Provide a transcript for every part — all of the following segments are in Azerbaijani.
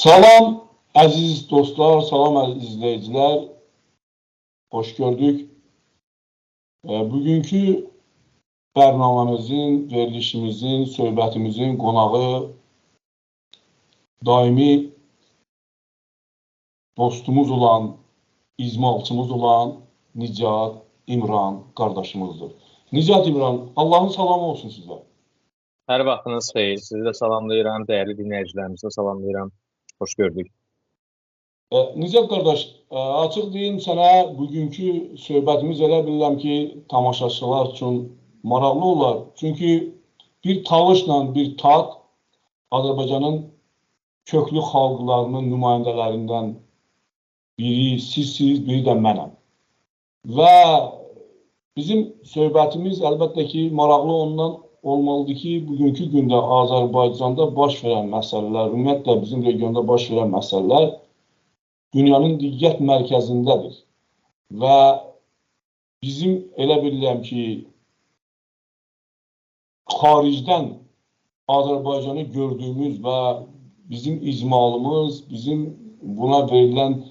Salam əziz dostlar, salam əziz izləyicilər. Xoş gördük. Bugünkü bərnaməmizin, verilişimizin, söhbətimizin qonağı daimi dostumuz olan, izmalçımız olan Nicat İmran qardaşımızdır. Nicat İmran, Allahın salamı olsun sizə. Hər vaxtınız xeyir. Sizi də salamlayıram, dəyərli dinləyicilərimizi də salamlayıram. Xoş gördük. Nicat qardaş, açıq deyim sənə, bugünkü söhbətimiz elə bilirəm ki, tamaşaçılar üçün maraqlı olar. Çünki bir talışla bir tat Azərbaycanın köklü xalqlarının nümayəndələrindən biri sizsiniz, biri də mənəm. Və bizim söhbətimiz əlbəttə ki, maraqlı ondan olmalıdır ki, bugünkü gündə Azərbaycanda baş verən məsələlər, ümumiyyətlə bizim regionda baş verən məsələlər dünyanın diqqət mərkəzindədir. Və bizim elə bilirəm ki, xaricdən Azərbaycanı gördüyümüz və bizim icmalımız, bizim buna verilən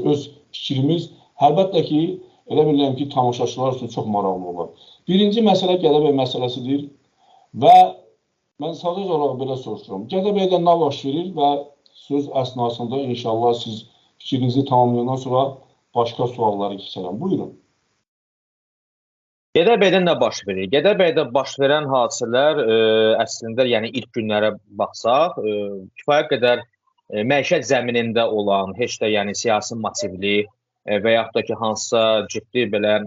öz fikrimiz, əlbəttə ki, elə bilirəm ki, tamaşaçılar üçün çox maraqlı olur. Birinci məsələ Gədəbəy məsələsidir və mən sadəcə olaraq belə soruşuram. Gədəbəydə nə baş verir və söz əsnasında inşallah siz fikrinizi tamamlayandan sonra başqa sualları keçərəm. Buyurun. Gədəbəydə nə baş verir? Gədəbəydə baş verən hadisələr əslində, yəni ilk günlərə baxsaq, kifayət qədər məişət zəminində olan, heç də yəni siyasi motivli və yaxud da ki, hansısa ciddi belə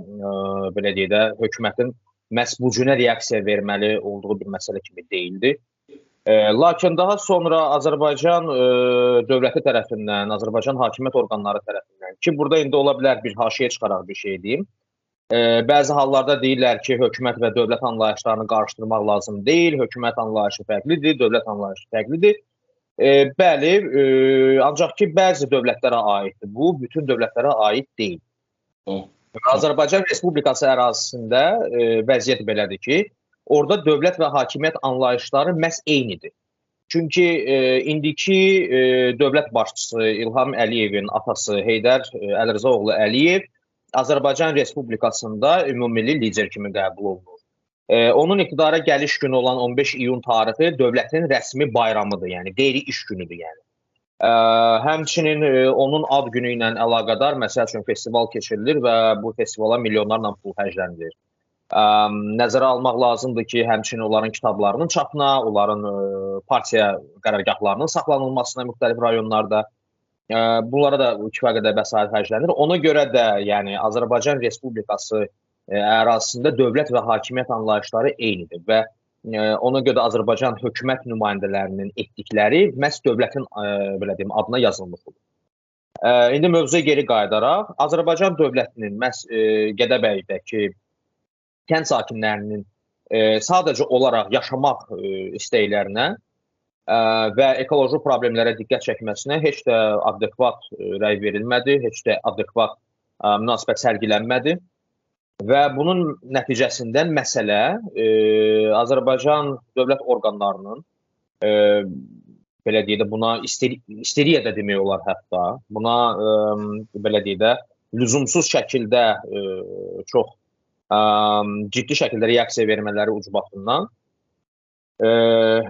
deyək də, hökumətin məhz bu cünə reaksiya verməli olduğu bir məsələ kimi deyildi. Lakin daha sonra Azərbaycan dövləti tərəfindən, Azərbaycan hakimiyyət orqanları tərəfindən ki, burada indi ola bilər bir haşiyə çıxaraq bir şey deyim. Bəzi hallarda deyirlər ki, hökumət və dövlət anlayışlarını qarışdırmaq lazım deyil, hökumət anlayışı fərqlidir, dövlət anlayışı fərqlidir. Bəli, ancaq ki, bəzi dövlətlərə aiddir. Bu, bütün dövlətlərə aid deyil. Azərbaycan Respublikası ərazisində vəziyyət belədir ki, orada dövlət və hakimiyyət anlayışları məhz eynidir. Çünki indiki dövlət başçısı İlham Əliyevin atası Heydər Əlirzaoğlu Əliyev Azərbaycan Respublikasında ümumilli lider kimi qəbul olunur. Onun iqtidara gəliş günü olan 15 iyun tarixi dövlətin rəsmi bayramıdır, yəni qeyri-iş günüdür. Yəni. Həmçinin onun ad günü ilə əlaqədar, məsəl üçün, festival keçirilir və bu festivala milyonlarla pul xərclənilir. Nəzərə almaq lazımdır ki, həmçinin onların kitablarının çapına, onların partiya qərargahlarının saxlanılmasına müxtəlif rayonlarda, bunlara da kifayət qədər vəsait xərclənir. Ona görə də yəni, Azərbaycan Respublikası ərazisində dövlət və hakimiyyət anlayışları eynidir və ona görə də Azərbaycan hökumət nümayəndələrinin etdikləri məhz dövlətin belə deyim, adına yazılmışdır. İndi mövzuya geri qayıdaraq, Azərbaycan dövlətinin məhz Gədəbəydəki kənd sakinlərinin sadəcə olaraq yaşamaq istəklərinə və ekoloji problemlərə diqqət çəkməsinə heç də adekvat rəy verilmədi, heç də adekvat münasibət sərgilənmədi. Və bunun nəticəsində məsələ Azərbaycan dövlət orqanlarının, belə deyək də, buna isteriya da demək olar hətta, buna belə deyək də, lüzumsuz şəkildə çox ciddi şəkildə reaksiya vermələri ucbatından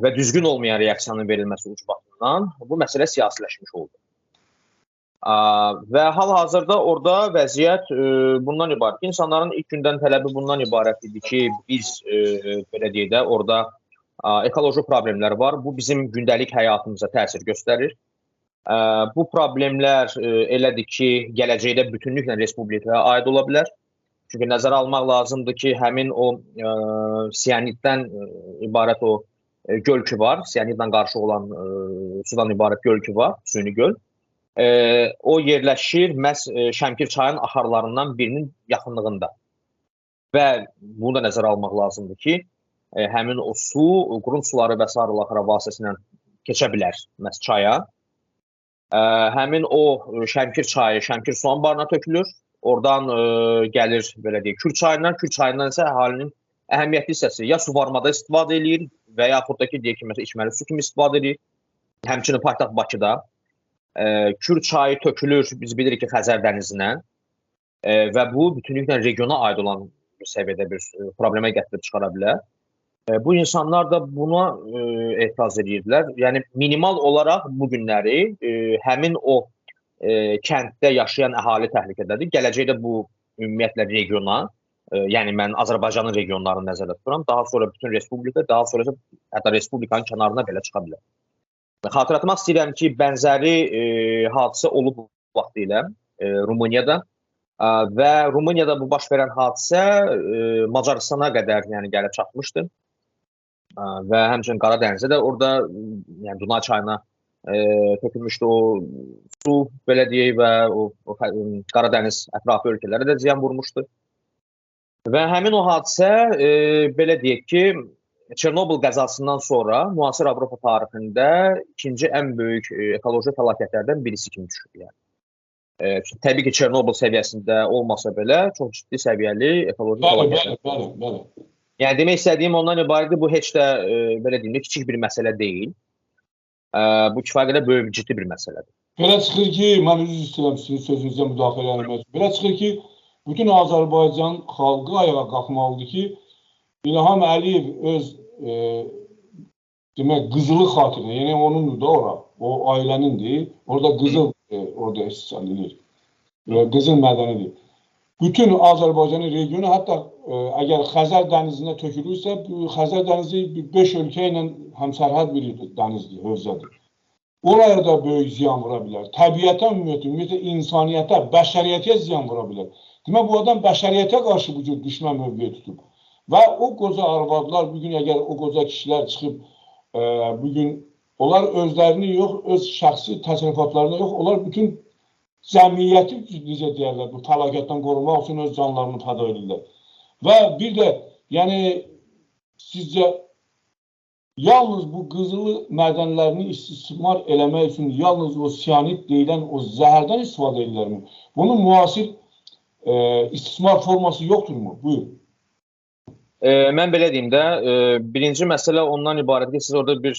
və düzgün olmayan reaksiyanın verilməsi ucbatından bu məsələ siyasiləşmiş oldu. Və hal-hazırda orada vəziyyət bundan ibarət ki, insanların ilk gündən tələbi bundan ibarət idi ki, biz, belə deyək də, orada ekoloji problemlər var. Bu, bizim gündəlik həyatımıza təsir göstərir. Bu problemlər elədir ki, gələcəkdə bütünlüklə respublikaya aid ola bilər. Çünki nəzərə almaq lazımdır ki, həmin o siyaniddən ibarət o göl ki var, siyaniddən qarşı olan sudan ibarət göl ki var, süni göl. O yerləşir məhz Şəmkir çayının axarlarından birinin yaxınlığında. Və bunu da nəzərə almaq lazımdır ki, həmin o su, qurun suları və s. vasitəsilə keçə bilər məhz çaya. Həmin o Şəmkir çayı Şəmkir su anbarına tökülür. Oradan gəlir, belə deyək, Kür çayından. Kür çayından isə əhalinin əhəmiyyətli hissəsi ya suvarmada istifadə edir və yaxud da ki, deyək ki, içməli su kimi istifadə edir. Həmçinin paytaxt Bakıda. Kür çayı tökülür, biz bilirik ki Xəzər dənizinə və bu bütünlüklə regiona aid olan bir səviyyədə bir problemə gətirib çıxara bilər. Bu insanlar da buna etiraz edirdilər. Yəni minimal olaraq bu günləri həmin o kənddə yaşayan əhali təhlükədədir. Gələcəkdə bu ümumiyyətlə regiona, yəni mən Azərbaycanın regionlarını nəzərdə tuturam, daha sonra bütün respublika, daha sonra hətta respublikanın kənarına belə çıxa bilər. Xatırlatmaq istəyirəm ki, bənzəri hadisə olub vaxtilə Rumuniyada və Rumuniyada bu baş verən hadisə Macaristana qədər yəni gəlib çatmışdı və həmçinin Qara dənizə də orada yəni Dunay çayına tökülmüşdü o su belə deyək və o Qara dəniz ətrafı ölkələrə də ziyan vurmuşdu. Və həmin o hadisə belə deyək ki, Çernobıl qəzasından sonra müasir Avropa tarixində ikinci ən böyük ekoloji fəlakətlərdən birisi kimi düşür. Yəni. Təbii ki, Çernobıl səviyyəsində olmasa belə çox ciddi səviyyəli ekoloji fəlakətlər. Bəli. Yəni demək istədiyim ondan ibarətdir, bu heç də belə deyim, kiçik bir məsələ deyil. Bu kifayət qədər böyük, ciddi bir məsələdir. Belə çıxır ki, mən üzr istəyirəm sizin sözünüzə müdaxilə etmək. Belə çıxır ki, bütün Azərbaycan xalqı ayağa qalxmalıdır ki, İlham Əliyev öz demək qızılı xatirinə, yəni onundur da ora, o ailənindir, orada qızıl orada istisal edilir. Qızıl mədənidir. Bütün Azərbaycanın regionu, hətta əgər Xəzər dənizinə tökülürsə, Xəzər dənizi 5 ölkə ilə həmsərhəd bir dənizdir, hövzədir. Oraya da böyük ziyan vura bilər. Təbiətə ümumiyyətlə insaniyyətə, bəşəriyyətə ziyan vura bilər. Demək, bu adam bəşəriyyətə qarşı bu cür düşmən mövqeyi tutub. Və o qoca arvadlar, bugün əgər o qoca kişilər çıxıb, bugün onlar özlərini yox, öz şəxsi təsərrüfatlarını yox, onlar bütün cəmiyyəti necə deyərlər, bu fəlakətdən qorumaq üçün öz canlarını fəda edirlər. Və bir də, yəni, sizcə, yalnız bu qızılı mədənlərini istismar eləmək üçün yalnız o siyanit deyilən o zəhərdən istifadə edirlərmi? Bunun müasir istismar forması yoxdurmu? Buyur. Mən belə deyim də, birinci məsələ ondan ibarətdir ki, siz orada bir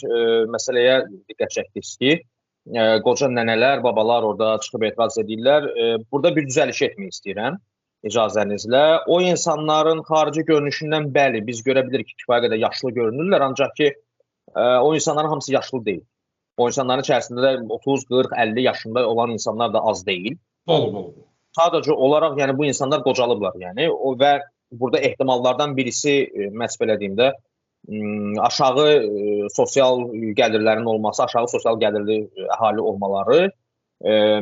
məsələyə diqqət çəkdiniz ki, qoca nənələr, babalar orada çıxıb etiraz edirlər. Burada bir düzəliş etmək istəyirəm, icazənizlə. O insanların xarici görünüşündən bəli, biz görə bilirik ki, kifayət qədər yaşlı görünürlər, ancaq ki, o insanların hamısı yaşlı deyil. O insanların içərisində də 30, 40, 50 yaşında olan insanlar da az deyil. Bəli. Sadəcə olaraq, yəni bu insanlar qocalıblar, yəni və burada ehtimallardan birisi, məhz belə deyim də, aşağı sosial gəlirlərin olması, aşağı sosial gəlirli əhali olmaları,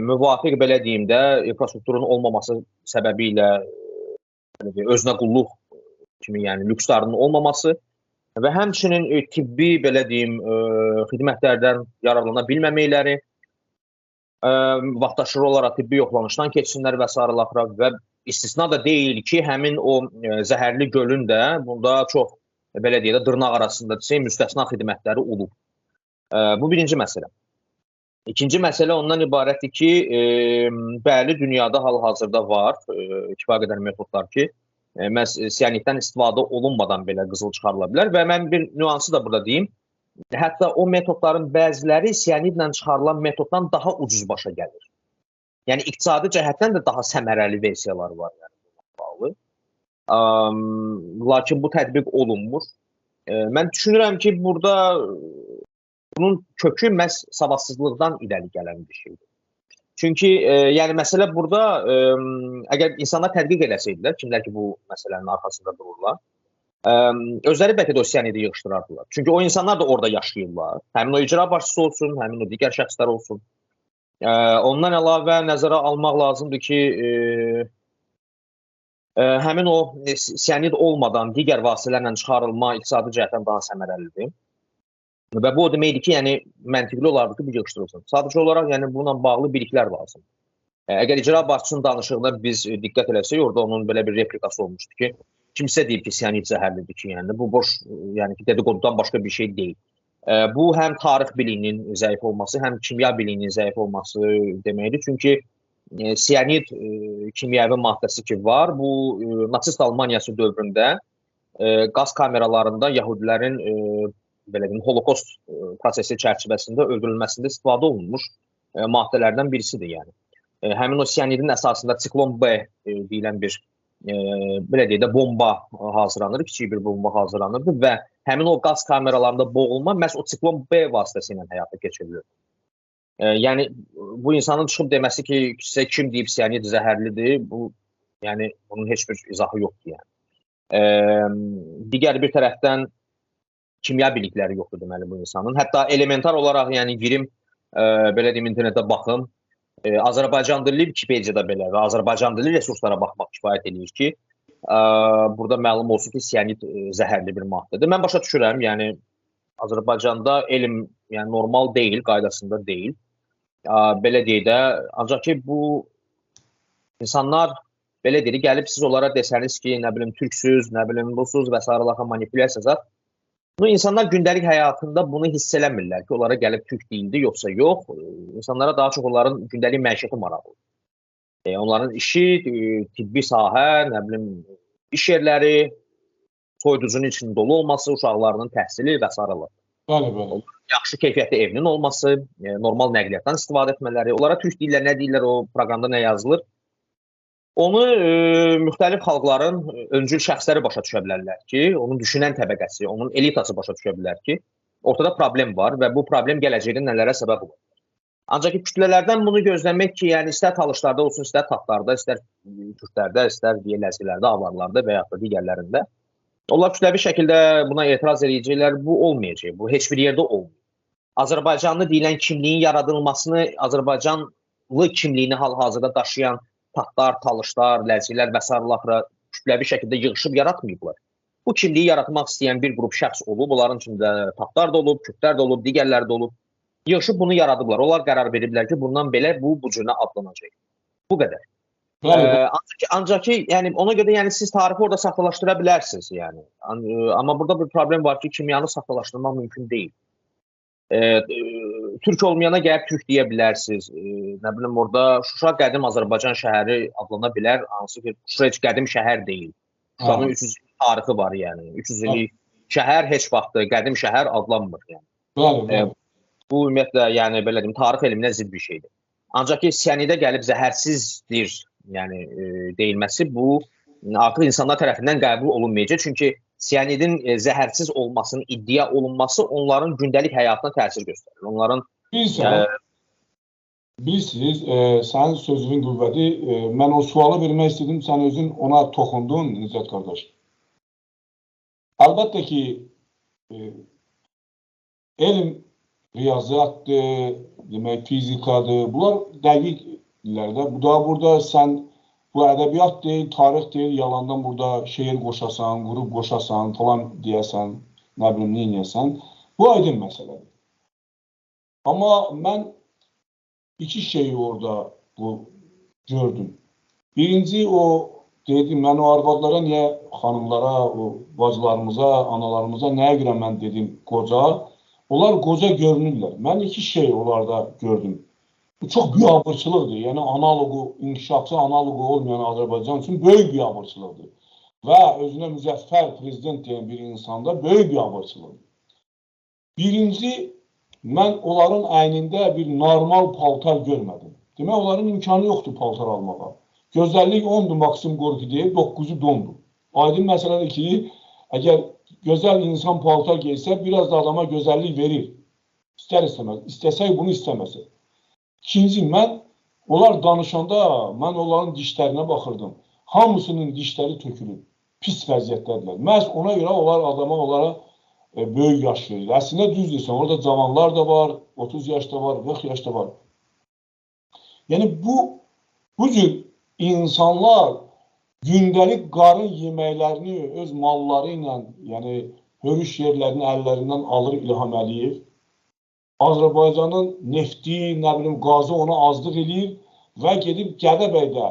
müvafiq belə deyim də, infrastrukturun olmaması səbəbilə özünə qulluq kimi, yəni lükslarının olmaması və həmçinin tibbi belə deyim xidmətlərdən yararlana bilməməkləri, vaxtaşırı olaraq tibbi yoxlanışdan keçsinlər və s. və istisna da deyil ki, həmin o zəhərli gölün də bunda çox, belə deyək də, dırnaq arasında müstəsna xidmətləri olub. Bu birinci məsələ. İkinci məsələ ondan ibarətdir ki, bəli, dünyada hal-hazırda var kifayət qədər metodlar ki, siyanitdən istifadə olunmadan belə qızıl çıxarıla bilər və mən bir nüansı da burada deyim. Hətta o metodların bəziləri siyanitlə çıxarılan metoddan daha ucuz başa gəlir. Yəni, iqtisadi cəhətdən də daha səmərəli versiyalar var. Yəni, lakin bu tətbiq olunmur. Mən düşünürəm ki, burada bunun kökü məhz savadsızlıqdan irəli gələn bir şeydir. Çünki, yəni, məsələ burada, əgər insanlar tədqiq eləsəydilər, kimlər ki, bu məsələnin arxasında dururlar, özləri bəlkə də o siyanidi yığışdırardılar. Çünki o insanlar da orada yaşayırlar. Həmin o icra başçısı olsun, həmin o digər şəxslər olsun. Ondan əlavə nəzərə almaq lazımdır ki, həmin o siyanid olmadan digər vasitələrlə çıxarılma iqtisadi cəhətdən daha səmərəlidir. Və bu o deməkdir ki, yəni məntiqli olardı ki, bu yığışdırılsın. Sadəcə olaraq yəni bununla bağlı biliklər lazım. Əgər icra başçısının danışığında biz diqqət eləsək, orada onun belə bir replikası olmuşdu ki, kimsə deyib ki, siyanid zəhərlidir ki, yəni bu boş, yəni ki, dedikodudan başqa bir şey deyil. Bu həm tarix biliyinin zəif olması, həm kimya biliyinin zəif olması deməkdir. Çünki siyanid kimyəvi maddəsi ki var, bu nasist Almaniyası dövründə qaz kameralarında yahudilərin belə deyim, holokost prosesi çərçivəsində öldürülməsində istifadə olunmuş maddələrdən birisidir yəni. Həmin o siyanidin əsasında siklon B deyilən bir belə deyək də bomba hazırlanır, kiçik bir bomba hazırlanırdı və həmin o qaz kameralarında boğulma məhz o siklon B vasitəsilə həyata keçirilir. Yəni bu insanın çıxıb deməsi ki, sizə kim deyib siyanid zəhərlidir, bu yəni bunun heç bir izahı yoxdur yəni. Digər bir tərəfdən kimya bilikləri yoxdur deməli bu insanın. Hətta elementar olaraq yəni girim belə deyim internetdə baxım. Azərbaycan dilli Wikipediyada belə və Azərbaycan dilli resurslara baxmaq kifayət edir ki, burada məlum olsun ki, siyanid zəhərli bir maddədir. Mən başa düşürəm, yəni Azərbaycanda elm yəni normal deyil, qaydasında deyil. Belə deyək də, ancaq ki bu insanlar belə deyir, gəlib siz onlara desəniz ki, nə bilim türksüz, nə bilim busuz və s. manipulyasiyalar. Bu insanlar gündəlik həyatında bunu hiss eləmirlər ki, onlara gəlib türk deyildi, yoxsa yox. İnsanlara daha çox onların gündəlik məişəti maraqlıdır. Onların işi, tibbi sahə, nə bilim iş yerləri, soyuducunun içində dolu olması, uşaqlarının təhsili və s. Bəli. Yaxşı keyfiyyətli evinin olması, normal nəqliyyatdan istifadə etmələri, onlara türk deyirlər, nə deyirlər, o proqramda nə yazılır. Onu müxtəlif xalqların öncül şəxsləri başa düşə bilərlər ki, onun düşünən təbəqəsi, onun elitası başa düşə bilər ki, ortada problem var və bu problem gələcəkdə nələrə səbəb olur. Ancaq ki, kütlələrdən bunu gözləmək ki, yəni istər talışlarda olsun, istər tatlarda, istər türklərdə, istər ləzgilərdə, avarlarda və yaxud da digərlərində, onlar kütləvi şəkildə buna etiraz edəcəklər, bu olmayacaq, bu heç bir yerdə olmayacaq. Azərbaycanlı deyilən kimliyin yaradılmasını, Azərbaycanlı kimliyini hal-hazırda daşıyan tatlar, talışlar, ləzgilər və s. kütləvi şəkildə yığışıb yaratmayıblar. Bu kimliyi yaratmaq istəyən bir qrup şəxs olub, onların içində tatlar da olub, kürtlər də olub, digərləri də olub. Yığışıb bunu yaradıblar. Onlar qərar veriblər ki, bundan belə bu cürə adlanacaq. Bu qədər. Ancaq ki, yəni ona görə yəni siz tarifi orada saxtalaşdıra bilərsiniz yəni. Amma burada bir problem var ki, kimyanı saxtalaşdırmaq mümkün deyil. Türk olmayana gəlib türk deyə bilərsiniz. Nə bilim orada Şuşa qədim Azərbaycan şəhəri adlana bilər, hansı ki Şuşa heç qədim şəhər deyil. Şuşanın 300 illik tarixi var yəni. 300 illik şəhər heç vaxt qədim şəhər adlanmır yəni. Bəli. Bu ümumiyyətlə yəni belə deyim tarix elminə zidd bir şeydir. Ancaq ki sianidə gəlib zəhərsizdir yəni deyilməsi bu artıq insanlar tərəfindən qəbul olunmayacaq. Çünki siyanidin zəhərsiz olmasının iddia olunması onların gündəlik həyatına təsir göstərir. Onların bilirsiniz, sənin sözünün qüvvəti, mən o sualı vermək istədim, sən özün ona toxundun, Nicat qardaş. Əlbəttə ki, elm riyaziyyatdır, demək fizikadır, bunlar dəqiqdirlər də. Burada sən bu ədəbiyyat deyil, tarix deyil, yalandan burada şeir qoşasan, qrup qoşasan, falan deyəsən, nə bilim, neynəyəsən. Bu aydın məsələdir. Amma mən iki şeyi orada gördüm. Birinci o, dedim, mən o arvadlara niyə, xanımlara, o bacılarımıza, analarımıza nəyə görə mən dedim qoca, onlar qoca görünürlər. Mən iki şey onlarda gördüm. Bu çox biabırçılıqdır. Yəni analogu, inkişafçı analogu olmayan Azərbaycan üçün böyük biabırçılıqdır. Və özünə müzəffər prezident deyən bir insanda böyük biabırçılıqdır. Birinci, mən onların əynində bir normal paltar görmədim. Demək, onların imkanı yoxdur paltar almağa. Gözəllik 10-dur, maksimum qorxu deyil, 9-u dondur. Aydın məsələdir ki, əgər gözəl insan paltar geysə, biraz da adama gözəllik verir. İstər istəməz, istəsək bunu istəməsək. İkinci, mən onlar danışanda, mən onların dişlərinə baxırdım. Hamısının dişləri tökülür, pis vəziyyətdədirlər. Məhz ona görə onlara böyük yaş verir. Əslində düz deyirsən, orada cavanlar da var, 30 yaşda var, 40 yaşda var. Yəni bu cür insanlar gündəlik qarın yeməklərini öz malları ilə, yəni hörüş yerlərini əllərindən alır İlham Əliyev. Azərbaycanın nefti, nə bilim, qazı ona azlıq edir və gedib Gədəbəydə,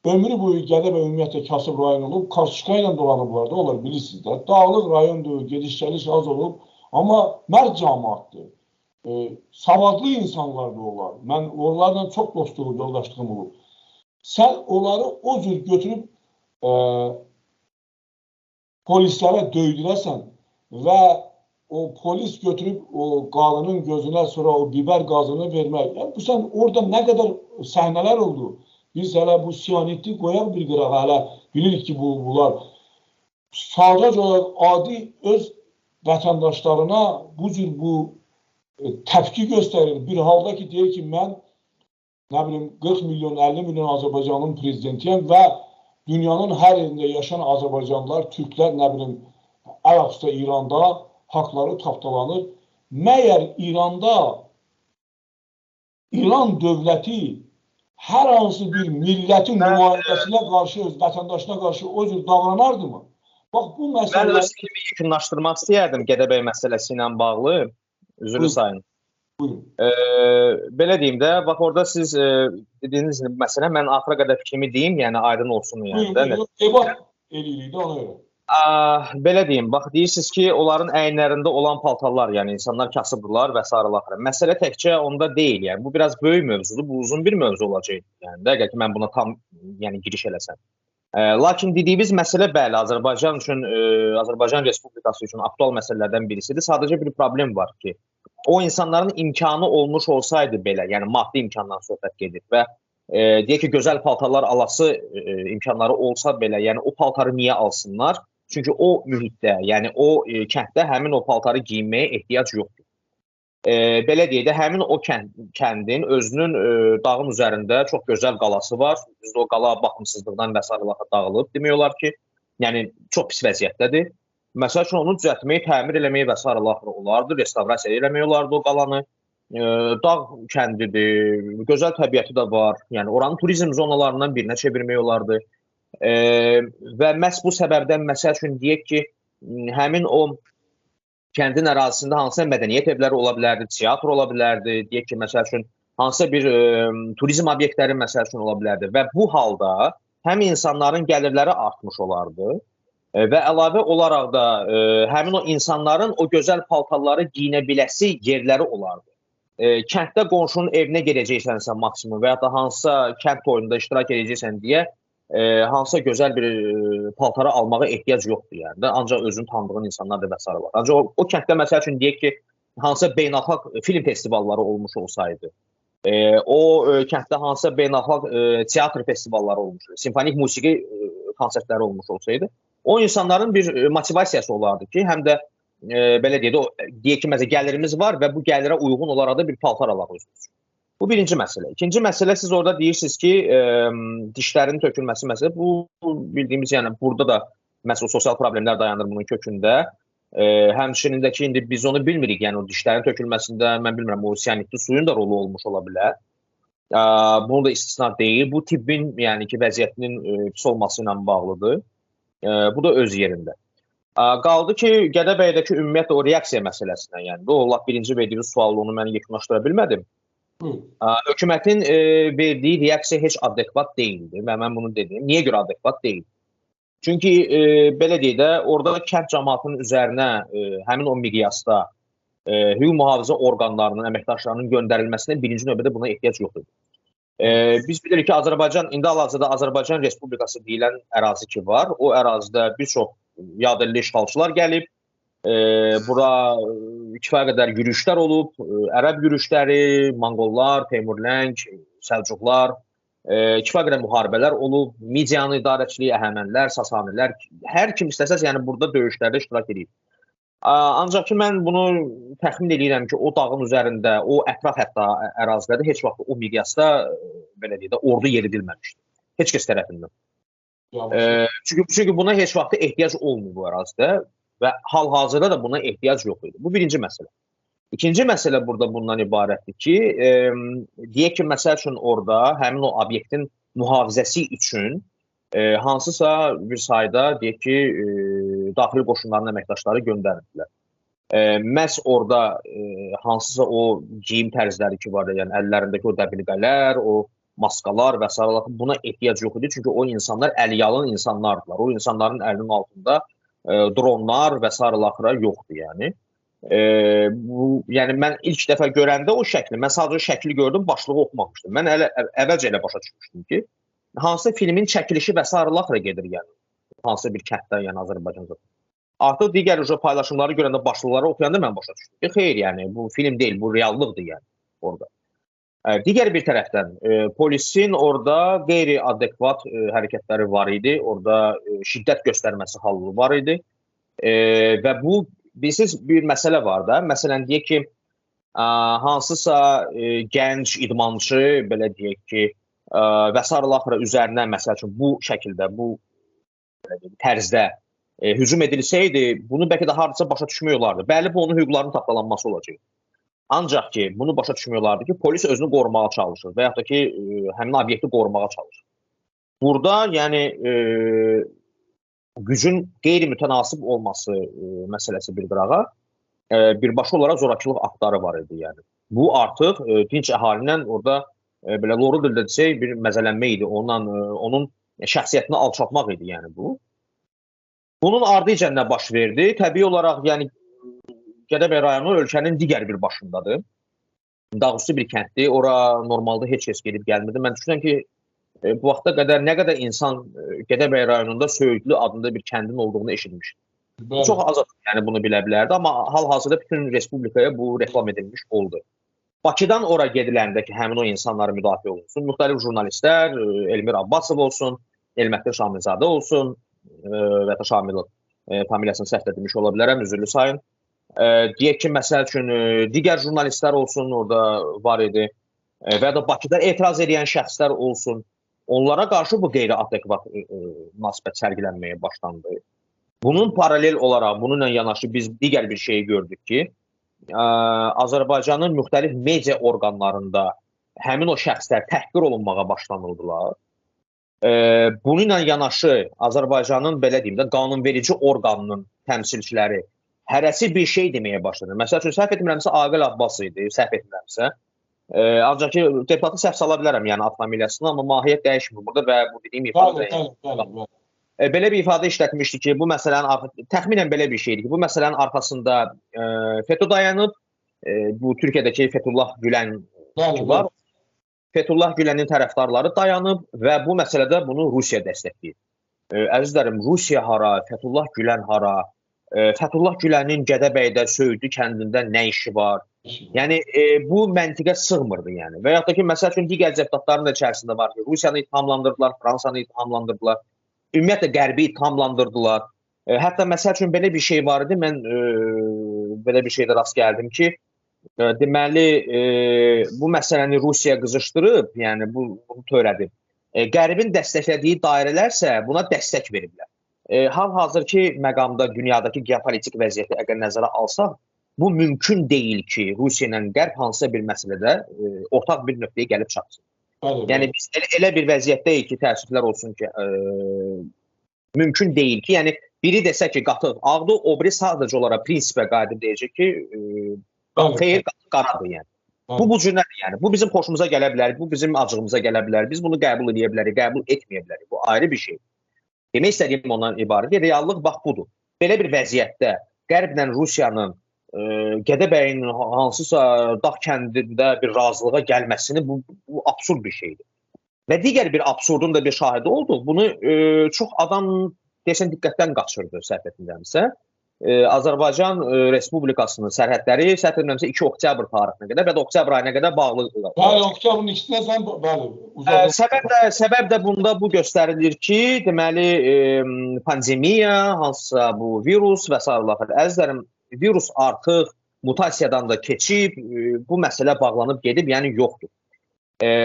ömrü boyu Gədəbəy ümumiyyətlə kasıb rayon olub, karçışka ilə dolanıblar da, onlar bilirsiniz də. Dağlıq rayondur, gediş-gəliş az olub, amma mərd cəmaatdır. Savadlı insanlardır onlar. Mən onlarla çox dostluğum, yoldaşlığım olub. Sən onları o cür götürüb polislərə döydürəsən və o polis götürüb o qadının gözünə sonra o biber gazını vermək. Yəni, bu sən orada nə qədər səhnələr oldu. Biz hələ bu siyaneti qoyaq bir qırağa, hələ bilirik ki, bunlar sadəcə adi öz vətəndaşlarına bu cür təpki göstərir. Bir halda ki, deyir ki, mən nə bilim 40 milyon, 50 milyon Azərbaycanın prezidentiyəm və dünyanın hər yerində yaşayan Azərbaycanlılar, Türklər, nə bilim, ayaqüstə İranda haqları tapdalanır. Məyər İran dövləti hər hansı bir millətin nümayəndəsinə qarşı, öz vətəndaşına qarşı o cür davranardı mı? Bax, bu məsələ... Mən özümü yekunlaşdırmaq istəyərdim Gədəbəy məsələsi ilə bağlı. Üzrlü sayın. Buyurun. Belə deyim də, bax orada siz dediyiniz məsələ, mən axıra qədər fikrimi deyim, yəni aydın olsun. Yəni, buyurun, debat eləyirik də ona görə. Belə deyim, bax deyirsiniz ki, onların əyinlərində olan paltarlar, yəni insanlar kasıbdırlar və s. Məsələ təkcə onda deyil, yəni bu biraz böyük mövzudur, bu uzun bir mövzu olacaq. Yəni dəqiq ki, mən buna tam giriş eləsəm. Lakin dediyimiz məsələ bəli, Azərbaycan üçün, Azərbaycan Respublikası üçün aktual məsələlərdən birisidir. Sadəcə bir problem var ki, o insanların imkanı olmuş olsaydı belə, yəni maddi imkandan söhbət gedir və deyək ki, gözəl paltarlar alası imkanları olsa belə, yəni o paltarı niyə alsınlar? Çünki o mühitdə, yəni o kənddə həmin o paltarı giyinməyə ehtiyac yoxdur. Belə deyək də, həmin o kəndin özünün dağın üzərində çox gözəl qalası var. Bizdə o qala baxımsızlıqdan və s. dağılıb. Demək olar ki, yəni çox pis vəziyyətdədir. Məsəl üçün onu düzəltməyi, təmir eləməyi və s. olardı, restavrasiya eləmək olardı o qalanı. Dağ kəndidir, gözəl təbiəti də var. Yəni oranın turizm zonalarından birinə çevirmək olardı. Və məhz bu səbəbdən məsəl üçün deyək ki, həmin o kəndin ərazisində hansısa mədəniyyət evləri ola bilərdi, teatr ola bilərdi, deyək ki, məsəl üçün hansısa bir turizm obyektləri məsəl üçün ola bilərdi və bu halda həm insanların gəlirləri artmış olardı və əlavə olaraq da həmin o insanların o gözəl paltarları giyinə biləsi yerləri olardı. Kənddə qonşunun evinə gedəcəksənsə maksimum və ya da hansısa kənd toyunda iştirak edəcəksən deyə hansısa gözəl bir paltarı almağa ehtiyac yoxdur yəni də, ancaq özünü tanıdığın insanlar da və s. var. Ancaq o kənddə məsəl üçün deyək ki, hansısa beynəlxalq film festivalları olmuş olsaydı, o kənddə hansısa beynəlxalq teatr festivalları olmuş, simfonik musiqi konsertləri olmuş olsaydı, o insanların bir motivasiyası olardı ki, həm də belə deyək ki, məsələn, gəlirimiz var və bu gəlirə uyğun olaraq da bir paltar alaq özümüz. Bu birinci məsələ. İkinci məsələ, siz orada deyirsiniz ki, dişlərin tökülməsi məsələ. Bu bildiyimiz, yəni burada da məsələ sosial problemlər dayanır bunun kökündə. Həmçinin də ki, indi biz onu bilmirik, yəni o dişlərin tökülməsində, mən bilmirəm, o siyanidli suyun da rolu olmuş ola bilər. Bunu da istisna deyil. Bu tibbin, yəni ki, vəziyyətinin pis olması ilə bağlıdır. Bu da öz yerində. Qaldı ki, Gədəbəydəki ümumiyyətlə o reaksiya məsələsinə, yəni o Allah birinci verdiyiniz sualı onu mən yekunlaşdıra bilmədim. Hökumətin verdiyi reaksiya heç adekvat deyildi və mən bunu dedim. Niyə görə adekvat deyil? Çünki belə deyək də, orada kənd cəmaatının üzərinə həmin o miqyasda hüquq mühafizə orqanlarının, əməkdaşlarının göndərilməsinə birinci növbədə buna ehtiyac yoxdur. Biz bilirik ki, Azərbaycan, indi hal-hazırda Azərbaycan Respublikası deyilən ərazi ki var, o ərazidə bir çox yadelli işğalçılar gəlib. Bura kifayət qədər yürüşlər olub, ərəb yürüşləri, Monqollar, Teymurləng, Səlcuqlar, kifayət qədər müharibələr olub, Midiyanın idarəçiliyi, Əhəmənilər, Sasanilər, hər kim istəsəz, yəni burada döyüşlərdə iştirak edib. Ancaq ki, mən bunu təxmin edirəm ki, o dağın üzərində, o ətraf hətta ərazilərdə heç vaxt o miqyasda, belə deyək də, ordu yeridilməmişdir. Heç kəs tərəfindən. Çünki buna heç vaxt ehtiyac olmur bu ərazidə. Və hal-hazırda da buna ehtiyac yox idi. Bu birinci məsələ. İkinci məsələ burada bundan ibarətdir ki, deyək ki, məsəl üçün orada həmin o obyektin mühafizəsi üçün hansısa bir sayda, deyək ki, daxili qoşunların əməkdaşları göndərirdilər. Məhz orada hansısa o geyim tərzləri ki var, yəni əllərindəki o dəbilqələr, o maskalar və s. buna ehtiyac yox idi. Çünki o insanlar əliyalın insanlardılar. O insanların əlinin altında dronlar və s. yoxdur, yəni. Yəni, mən ilk dəfə görəndə o şəkli, mən sadəcə şəkli gördüm, başlığı oxumamışdım. Mən əvvəlcə elə başa düşmüşdüm ki, hansısa filmin çəkilişi və s. gedir, yəni. Hansısa bir kənddən, yəni Azərbaycanda. Artıq digər paylaşımları görəndə başlıqları oxuyanda mən başa düşdüm ki, xeyr, yəni bu film deyil, bu reallıqdır yəni orada. Digər bir tərəfdən polisin orada qeyri-adekvat hərəkətləri var idi, orada şiddət göstərməsi halları var idi və bu, bilirsiniz, bir məsələ var da, məsələn, deyək ki, hansısa gənc idmançı, belə deyək ki, və sarılaxıra üzərinə, məsəl üçün, bu şəkildə, bu tərzdə hücum edilsəydi, bunu bəlkə də hardasa başa düşmək olardı. Bəli, bu onun hüquqlarının tapdalanması olacaq. Ancaq ki, bunu başa düşmək olardı ki, polis özünü qorumağa çalışır və yaxud da ki, həmin obyekti qorumağa çalışır. Burada, yəni, gücün qeyri-mütənasib olması məsələsi bir qırağa, birbaşa olaraq zorakılıq aktları var idi, yəni. Bu artıq dinc əhalinin orada, belə loru dildə desək, bir məzələnmə idi, onun şəxsiyyətini alçaltmaq idi, yəni bu. Bunun ardıca nə baş verdi? Təbii olaraq, yəni, Gədəbəy rayonu ölkənin digər bir başındadır. Dağüstü bir kənddir. Ora normalda heç kəs gedib gəlmirdi. Mən düşünürəm ki, bu vaxta qədər nə qədər insan Gədəbəy rayonunda Söyüdlü adında bir kəndin olduğunu eşitmişdi. Çox az yəni bunu bilə bilərdi, amma hal-hazırda bütün respublikaya bu reklam edilmiş oldu. Bakıdan ora gediləndə ki, həmin o insanları müdafiə olunsun, müxtəlif jurnalistlər, Elmir Abbasov olsun, Elməkdir Şamilzadə olsun, və ya Şamil familiyasını səhv etmiş ola bilərəm, üzrlü sayın. Deyək ki, məsəl üçün, digər jurnalistlər olsun, orada var idi və ya da Bakıda etiraz edən şəxslər olsun, onlara qarşı bu qeyri-adekvat münasibət sərgilənməyə başlandı. Bunun paralel olaraq, bununla yanaşı biz digər bir şeyi gördük ki, Azərbaycanın müxtəlif media orqanlarında həmin o şəxslər təhqir olunmağa başlanıldılar. Bununla yanaşı Azərbaycanın, belə deyim də, qanunverici orqanının təmsilçiləri hərəsi bir şey deməyə başladı. Məsəl üçün, səhv etmirəmsə, Aqil Abbas idi, səhv etmirəmsə. Ancaq ki, deputatı səhv sala bilərəm, yəni ad familiyasını, amma mahiyyət dəyişmir burada və bu dediyim ifadə... Belə bir ifadə işlətmişdi ki, bu məsələnin, təxminən belə bir şeydir ki, bu məsələnin arxasında FETÖ dayanıb, bu Türkiyədəki Fethullah Gülen var. Fethullah Gülenin tərəfdarları dayanıb və bu məsələdə bunu Rusiya dəstəkləyir. Əzizlərim, Rusiya hara, Fethullah Gülen hara, Fethullah Gülenin Gədəbəydə, Söyüdlü kəndində nə işi var? Yəni, bu məntiqə sığmırdı, yəni. Və yaxud da ki, məsəl üçün, digər deputatların da içərisində var ki, Rusiyanı ithamlandırdılar, Fransanı ithamlandırdılar, ümumiyyətlə Qərbi ithamlandırdılar. Hətta, məsəl üçün, belə bir şey var idi, mən belə bir şeydə rast gəldim ki, deməli, bu məsələni Rusiya qızışdırıb, yəni, bunu törədib. Qərbin dəstəklədiyi dairələrsə buna dəstək veriblər. Hal-hazırki məqamda dünyadakı geopolitik vəziyyəti əgər nəzərə alsaq, bu mümkün deyil ki, Rusiya ilə Qərb hansısa bir məsələdə ortaq bir nöqtəyə gəlib çatsın. Yəni, biz elə bir vəziyyətdəyik ki, təəssüflər olsun ki, mümkün deyil ki, yəni, biri desə ki, qatıq ağdır, o biri sadəcə olaraq prinsipə qayıdıb deyəcək ki, xeyir qaradır, yəni. Bu cürlədir, yəni. Bu bizim xoşumuza gələ bilər, bu bizim acığımıza gələ bilər, biz bunu qəbul edə bilərik, qəbul etməyə bilərik. Bu ayrı bir şey. Demək istədiyim ondan ibarət ki, reallıq bax budur. Belə bir vəziyyətdə Qərblə Rusiyanın Gədəbəyin hansısa dağ kəndində bir razılığa gəlməsini bu absurd bir şeydir. Və digər bir absurdun da bir şahidi olduq. Bunu çox adam deyəsən diqqətdən qaçırdı, səhv etmirəmsə. Azərbaycan Respublikasının sərhədləri, səhv etmirəmsə, 2 oktyabr tarixinə qədər və də oktyabr ayına qədər bağlı. Bəli, oktyabrın 2-nə sən, bəli. Səbəb də bunda bu göstərilir ki, deməli, pandemiya, hansısa bu virus və s. Əzizlərim, virus artıq mutasiyadan da keçib, bu məsələ bağlanıb gedib, yəni yoxdur.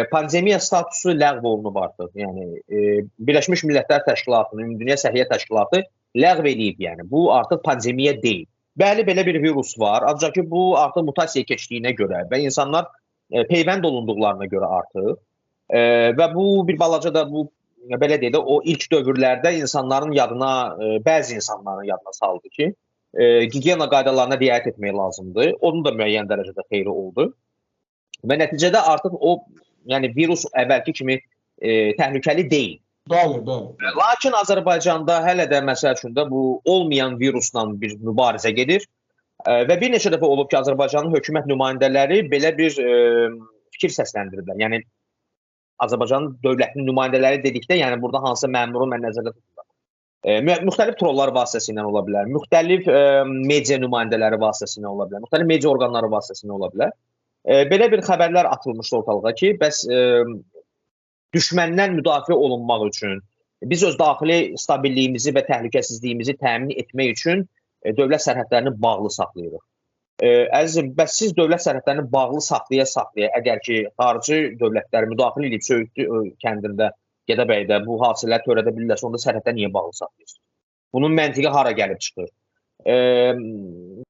Pandemiya statusu ləğv olunub artıq. Yəni, Birləşmiş Millətlər Təşkilatının, Ümumdünya Səhiyyə Təşkilatı ləğv edib, yəni. Bu artıq pandemiya deyil. Bəli, belə bir virus var, ancaq ki, bu artıq mutasiyaya keçdiyinə görə və insanlar peyvənd olunduqlarına görə artıq və bu bir balaca da bu, belə deyək də, o ilk dövrlərdə insanların yadına, bəzi insanların yadına saldı ki, gigiyena qaydalarına riayət etmək lazımdır. Onun da müəyyən dərəcədə xeyri oldu. Və nəticədə artıq o, yəni virus əvvəlki kimi təhlükəli deyil. Bəli, bəli. Lakin Azərbaycanda hələ də məsəl üçün də bu olmayan virusla bir mübarizə gedir və bir neçə dəfə olub ki, Azərbaycanın hökumət nümayəndələri belə bir fikir səsləndiriblər. Yəni, Azərbaycanın dövlətinin nümayəndələri dedikdə, yəni burada hansısa məmuru mən nəzərdə tuturlar. Müxtəlif trollar vasitəsilə ola bilər, müxtəlif media nümayəndələri vasitəsilə ola bilər, müxtəlif media orqanları vasitəsilə ola bilər. Belə bir xəbərlər atılmışdı ortalığa ki, bəs düşməndən müdafiə olunmaq üçün, biz öz daxili stabilliyimizi və təhlükəsizliyimizi təmin etmək üçün dövlət sərhədlərini bağlı saxlayırıq. Əzizim, bəs siz dövlət sərhədlərini bağlı saxlaya-saxlaya, əgər ki, xarici dövlətlər müdaxilə edib Söğütlü kəndində, Gədəbəydə bu hadisələri törədə bilirlərsə, onda sərhəddə niyə bağlı saxlayırsınız? Bunun məntiqi hara gəlib çıxır?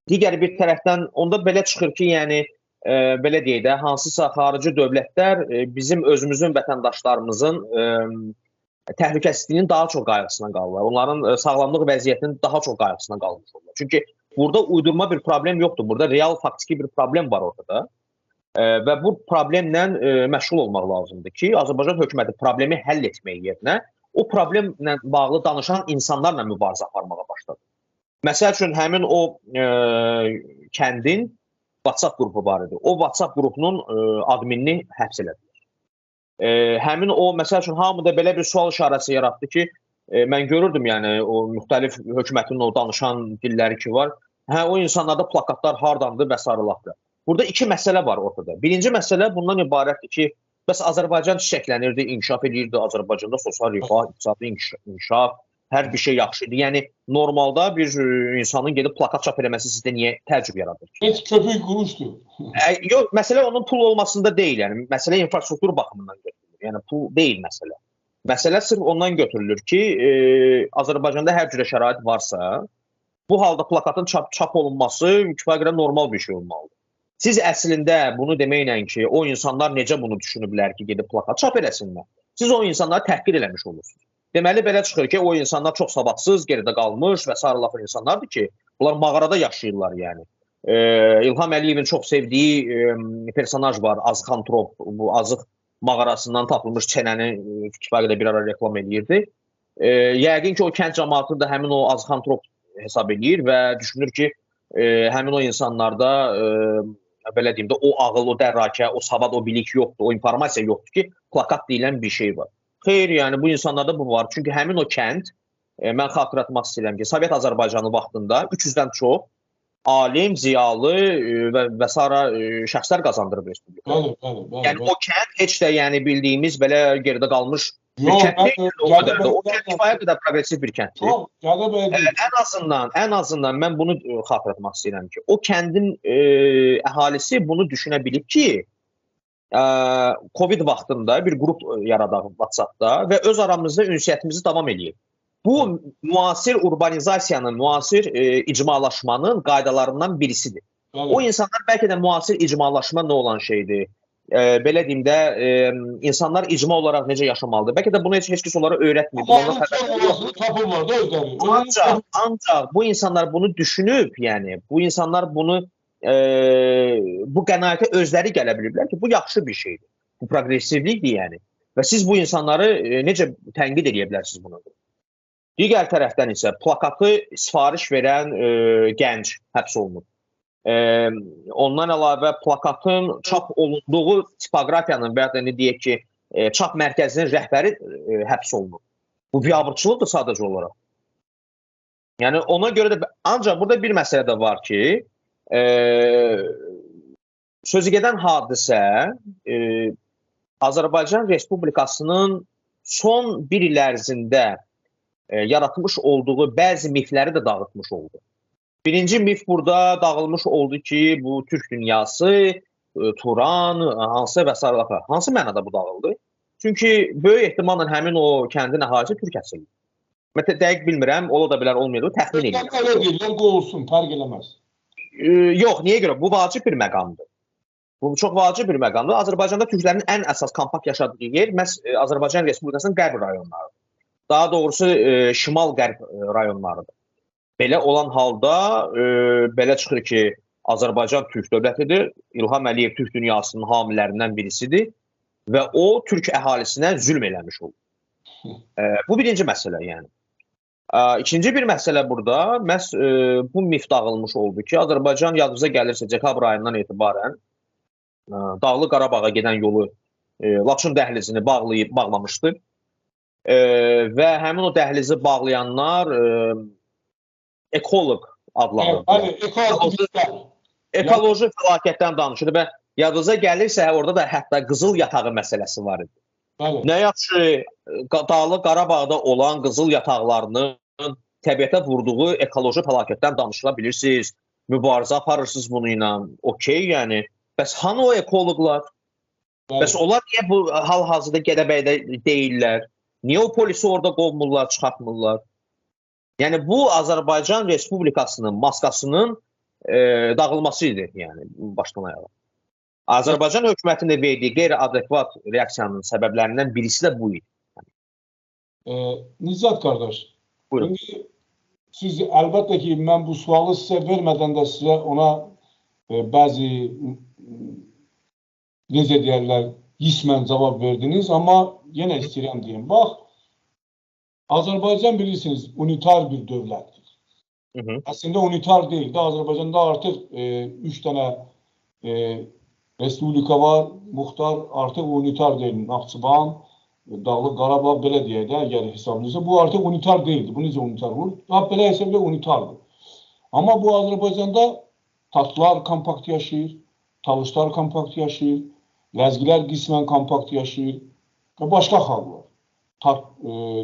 Digər bir tərəfdən onda belə çıxır ki, yəni belə deyək də, hansısa xarici dövlətlər bizim özümüzün vətəndaşlarımızın təhlükəsizliyinin daha çox qayğısına qalırlar. Onların sağlamlıq vəziyyətinin daha çox qayğısına qalmış olurlar. Çünki burada uydurma bir problem yoxdur. Burada real, faktiki bir problem var ortada. Və bu problemlə məşğul olmaq lazımdır ki, Azərbaycan hökuməti problemi həll etmək yerinə o problemlə bağlı danışan insanlarla mübarizə aparmağa başladı. Məsəl üçün, həmin o kəndin WhatsApp qrupu var idi. O WhatsApp qrupunun adminini həbs elədilər. Həmin o, məsəl üçün, hamıda belə bir sual işarəsi yaratdı ki, mən görürdüm, yəni, o müxtəlif hökumətin o danışan dilləri ki var, o insanlarda plakatlar hardandır və sarılardır. Burada iki məsələ var ortada. Birinci məsələ bundan ibarətdir ki, bəs Azərbaycan çiçəklənirdi, inkişaf edirdi, Azərbaycanda sosial rifah, iqtisadi inkişaf, hər bir şey yaxşı idi. Yəni, normalda bir insanın gedib plakat çap eləməsi sizdə niyə təəccüb yaradır? Heç köpük quruşdur. Yox, məsələ onun pul olmasında deyil. Yəni, məsələ infrastruktur baxımından götürülür. Yəni, pul deyil məsələ. Məsələ sırf ondan götürülür ki, Azərbaycanda hər cürə şərait varsa, bu halda plakatın çap olunması kifayət qədər normal bir şey olmalıdır. Siz əslində bunu deməklə ki, o insanlar necə bunu düşünüblər ki, gedib plakat çap eləsinlər? Siz o insanları təhqir eləmiş olursunuz. Deməli, belə çıxır ki, o insanlar çox savadsız, geridə qalmış və sarılafır insanlardır ki, bunlar mağarada yaşayırlar yəni. İlham Əliyevin çox sevdiyi personaj var, Azıxantrop, bu Azıq mağarasından tapılmış çənəni kifayət qədər bir ara reklam edirdi. Yəqin ki, o kənd cəmaatı da həmin o Azıxantrop hesab edir və düşünür ki, həmin o insanlarda belə deyim də, o ağıl, o dərrakə, o savad, o bilik yoxdur, o informasiya yoxdur ki, plakat deyilən bir şey var. Xeyr, yəni bu insanlarda bu var. Çünki həmin o kənd, mən xatırlatmaq istəyirəm ki, Sovet Azərbaycanı vaxtında 300-dən çox alim, ziyalı və sonra şəxslər qazandırıb respublika. Yəni o kənd heç də yəni bildiyimiz belə geridə qalmış bir kənd deyil. O kənd kifayət qədər progresiv bir kənddir. Ən azından mən bunu xatırlatmaq istəyirəm ki, o kəndin əhalisi bunu düşünə bilib ki, Covid vaxtında bir qrup yaradaq WhatsApp-da və öz aramızda ünsiyyətimizi davam edəyik. Bu, müasir urbanizasiyanın, müasir icmalaşmanın qaydalarından birisidir. O insanlar bəlkə də müasir icmalaşma nə olan şeydir? Belə deyim də, insanlar icma olaraq necə yaşamalıdır? Bəlkə də bunu heç kəs onlara öyrətmir. Ancaq bu insanlar bunu düşünüb, yəni, bu insanlar bunu bu qənaətə özləri gələ biliblər ki, bu yaxşı bir şeydir. Bu progresivlikdir, yəni. Və siz bu insanları necə tənqid edə bilərsiniz buna? Digər tərəfdən isə plakatı sifariş verən gənc həbs olunub. Ondan əlavə plakatın çap olunduğu tipografiyanın və ya deyək ki, çap mərkəzinin rəhbəri həbs olunub. Bu biabırçılıqdır sadəcə olaraq. Yəni ona görə də, ancaq burada bir məsələ də var ki, sözügedən hadisə Azərbaycan Respublikasının son bir il ərzində yaratmış olduğu bəzi mifləri də dağıtmış oldu. Birinci mif burada dağılmış oldu ki, bu Türk dünyası, Turan, hansı və s. Hansı mənada bu dağıldı? Çünki böyük ehtimalla həmin o kəndin əhalisi Türk əsilli. Mən dəqiq bilmirəm, ola da bilər, olmayır, təxmin edirəm. Elə deyirlər, qoyulsun, fərq eləməz. Yox, niyə görə? Bu vacib bir məqamdır. Bu çox vacib bir məqamdır. Azərbaycanda türklərin ən əsas kompakt yaşadığı yer məhz Azərbaycan Respublikasının qərb rayonlarıdır. Daha doğrusu şimal-qərb rayonlarıdır. Belə olan halda belə çıxır ki, Azərbaycan türk dövlətidir. İlham Əliyev türk dünyasının hamilərindən birisidir və o türk əhalisinə zülm eləmiş olur. Bu birinci məsələ, yəni. İkinci bir məsələ burada, məhz bu mif dağılmış oldu ki, Azərbaycan yadınıza gəlirsə, dekabr ayından etibarən Dağlı Qarabağa gedən yolu, Laçın dəhlizini bağlamışdı. və həmin o dəhlizi bağlayanlar ekoloq adlanırdılar. Ekoloji fəlakətdən danışır və yadınıza gəlirsə, orada da hətta qızıl yatağı məsələsi var idi. Nə yaxşı Dağlıq Qarabağda olan qızıl yataqlarının təbiətə vurduğu ekoloji fəlakətdən danışıla bilirsiniz, mübarizə aparırsınız bunu ilə, okey yəni. Bəs hanı o ekoloqlar? Bəs onlar niyə bu hal-hazırda Gədəbəydə deyirlər? Niyə o polisi orada qovmurlar, çıxartmırlar? Yəni bu Azərbaycan Respublikasının maskasının dağılması idi, yəni başdan ayağa. Azərbaycan hökumətinin verdiyi qeyri-adekvat reaksiyanın səbəblərindən birisi də bu idi. Nicat qardaş, indi siz əlbəttə ki, mən bu sualı sizə vermədən də sizə ona bəzi, necə deyərlər, qismən cavab verdiniz, amma yenə istəyirəm deyim. Bax, Azərbaycan bilirsiniz, unitar bir dövlətdir. Əslində unitar deyil də, Azərbaycanda artıq 3 dənə respublika var, muxtar artıq unitar deyil, Naxçıvan, Dağlıq Qarabağ, belə deyək də, əgər hesablayırsa, bu artıq unitar deyildir. Bu necə unitar olur? Belə hesabla unitardır. Amma bu Azərbaycanda Tatlar kompakt yaşayır, Talışlar kompakt yaşayır, Ləzgilər qismən kompakt yaşayır və başqa xalqlar.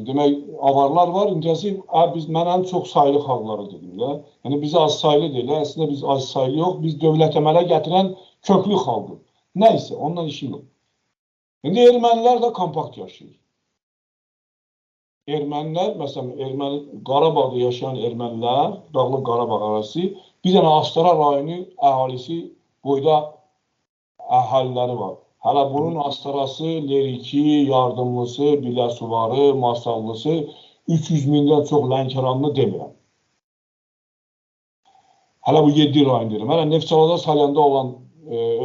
Demək, avarlar var, intensiv, mən ən çox saylı xalqları dedim də. Yəni, biz az saylı deyil, əslində biz az saylı yox, biz dövlət əmələ gətirən köklü xalqdır. Nəysə, ondan işim yox. İndi ermənilər də kompakt yaşayır. Ermənilər, məsələn, Qarabağda yaşayan ermənilər, Dağlıq Qarabağ arası, bir dənə Astara rayonu əhalisi boyda əhaliləri var. Hələ bunun Astarası, Leriki, Yardımlısı, Biləsuvarı, Masallısı, 300 mindən çox Lənkəranlı demirəm. Hələ bu 7 rayon deyirəm. Hələ Neftçalada sayanda olan,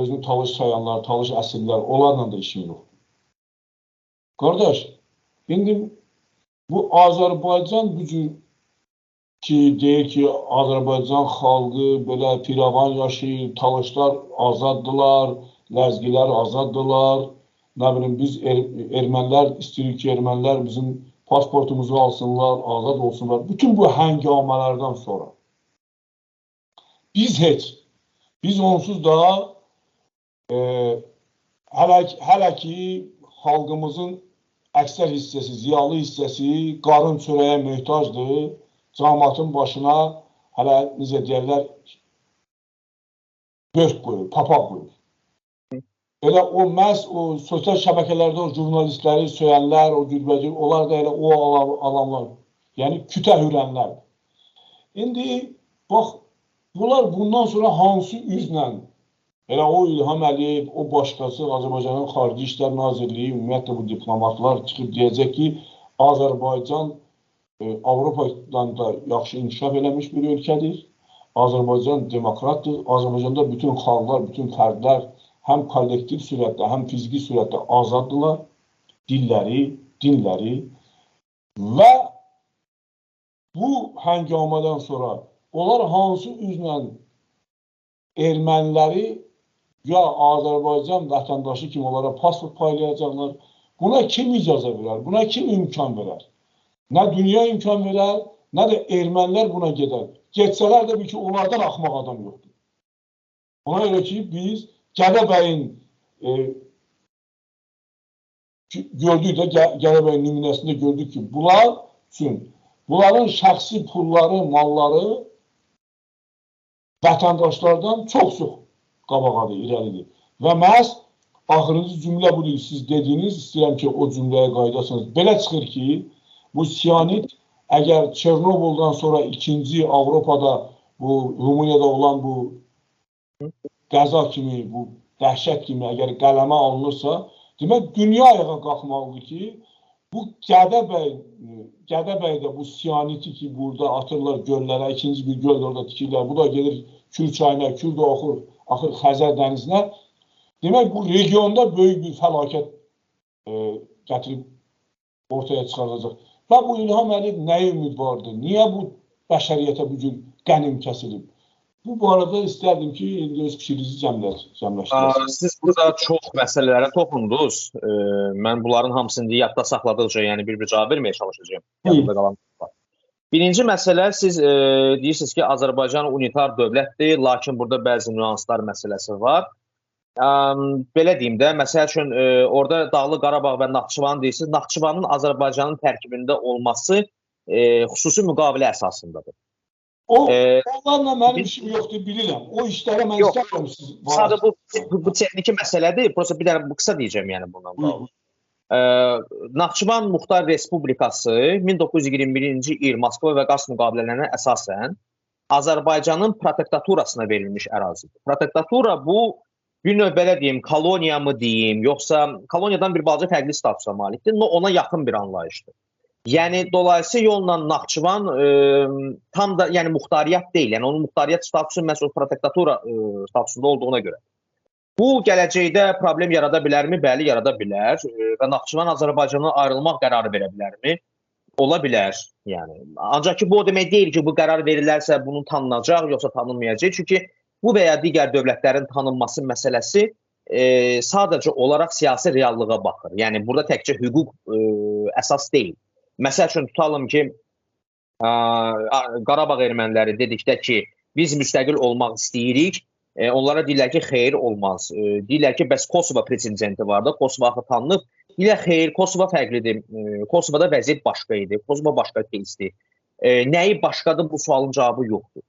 özünü Talış sayanlar, Talış əsillər, onlarla da işim yoxdur. Qardaş, indi bu Azərbaycan bu cür ki, deyir ki, Azərbaycan xalqı belə piravan yaşayır, Talışlar azaddılar, Ləzgilər azaddılar, nə bilim, biz ermənilər istəyirik ki, ermənilər bizim pasportumuzu alsınlar, azad olsunlar. Bütün bu həngamələrdən sonra biz onsuz da hələ ki xalqımızın əksər hissəsi, ziyalı hissəsi qarın çörəyə möhtacdır, cəmaatın başına hələ, necə deyərlər, börk qoyur, papaq qoyur. Elə o məhz o sosial şəbəkələrdə o jurnalistləri söyənlər, o gürbəcür, onlar da elə o alanlar, yəni kütə hürənlər. İndi, bax, bunlar bundan sonra hansı üzlə, elə o İlham Əliyev, o başqası, Azərbaycanın Xarici İşlər Nazirliyi, ümumiyyətlə bu diplomatlar çıxıb deyəcək ki, Azərbaycan Avropadan da yaxşı inkişaf eləmiş bir ölkədir. Azərbaycan demokratdır. Azərbaycanda bütün xalqlar, bütün fərdlər həm kollektiv sürətdə, həm fiziki sürətdə azaddırlar, dilləri, dinləri və bu həngamədən sonra onlar hansı üzlə erməniləri ya Azərbaycan vətəndaşı kimi onlara pasport paylayacaqlar, buna kim icazə verər, buna kim imkan verər? Nə dünya imkan verər, nə də ermənilər buna gedər. Getsələr də bir ki, onlardan axmaq adam yoxdur. Ona görə ki, biz Gədəbəyin gördük də, Gədəbəyin nümunəsində gördük ki, bunlar üçün, bunların şəxsi pulları, malları vətəndaşlardan çox-çox qabağadır, irəlidir. Və məhz axırıncı cümlə budur, siz dediniz, istəyirəm ki, o cümləyə qaydasınız. Belə çıxır ki, bu siyanit əgər Çernoboldan sonra ikinci Avropada, bu Rumuniyada olan bu qəza kimi, bu dəhşət kimi əgər qələmə alınırsa, demək, dünya ayağa qalxmalıdır ki, bu Gədəbəydə bu siyaniti ki, burada atırlar göllərə, ikinci bir göl orada tikirlər, bu da gedir Kür çayına, Kür də axır Xəzər dənizinə. Demək, bu regionda böyük bir fəlakət gətirib ortaya çıxaracaq. Və bu İlham Əliyev nəyə ümid vardır? Niyə bu bəşəriyyətə bu cür qənim kəsilib? Bu arada istərdim ki, indi öz fikrinizi cəmləşdirəsiniz. Siz burada çox məsələlərə toxundunuz. Mən bunların hamısını yadda saxladıqca, yəni bir cavab verməyə çalışacağam. Yadımda qalan. Birinci məsələ, siz deyirsiniz ki, Azərbaycan unitar dövlətdir, lakin burada bəzi nüanslar məsələsi var. Belə deyim də, məsəl üçün, orada Dağlıq Qarabağ və Naxçıvan deyirsiniz. Naxçıvanın Azərbaycanın tərkibində olması xüsusi müqavilə əsasındadır. Onlarla mənim işim yoxdur, bilirəm. O işlərə mən istəmirəm siz. Sadəcə bu texniki məsələdir. Prosta bir dənə qısa deyəcəm, yəni bundan bağlı. Naxçıvan Muxtar Respublikası 1921-ci il Moskva və Qars müqavilələrinə əsasən Azərbaycanın protektaturasına verilmiş ərazidir. Protektatura bu, bir növ belə deyim, koloniya mı deyim, yoxsa koloniyadan bir balaca fərqli statusa malikdir, ona yaxın bir anlayışdır. Yəni, dolayısıyla yolla Naxçıvan tam da muxtariyyət deyil. Yəni, onun muxtariyyət statusu məhz o protektatura statusunda olduğuna görə. Bu, gələcəkdə problem yarada bilərmi? Bəli, yarada bilər. Və Naxçıvan Azərbaycandan ayrılmaq qərarı verə bilərmi? Ola bilər. Yəni, ancaq ki, bu o demək deyil ki, bu qərar verilərsə bunun tanınacaq, yoxsa tanınmayacaq. Çünki bu və ya digər dövlətlərin tanınması məsələsi sadəcə olaraq siyasi reallığa baxır. Yəni, burada təkcə hüquq əsas deyil. Məsəl üçün, tutalım ki, Qarabağ erməniləri dedikdə ki, biz müstəqil olmaq istəyirik, onlara deyirlər ki, xeyir olmaz. Deyirlər ki, bəs Kosovo prezidenti var da, Kosovo axı tanınıb. Deyirlər, xeyr, Kosovo fərqlidir. Kosovoda vəziyyət başqa idi, Kosovo başqa кейsdir. Nəyi başqadır, bu sualın cavabı yoxdur.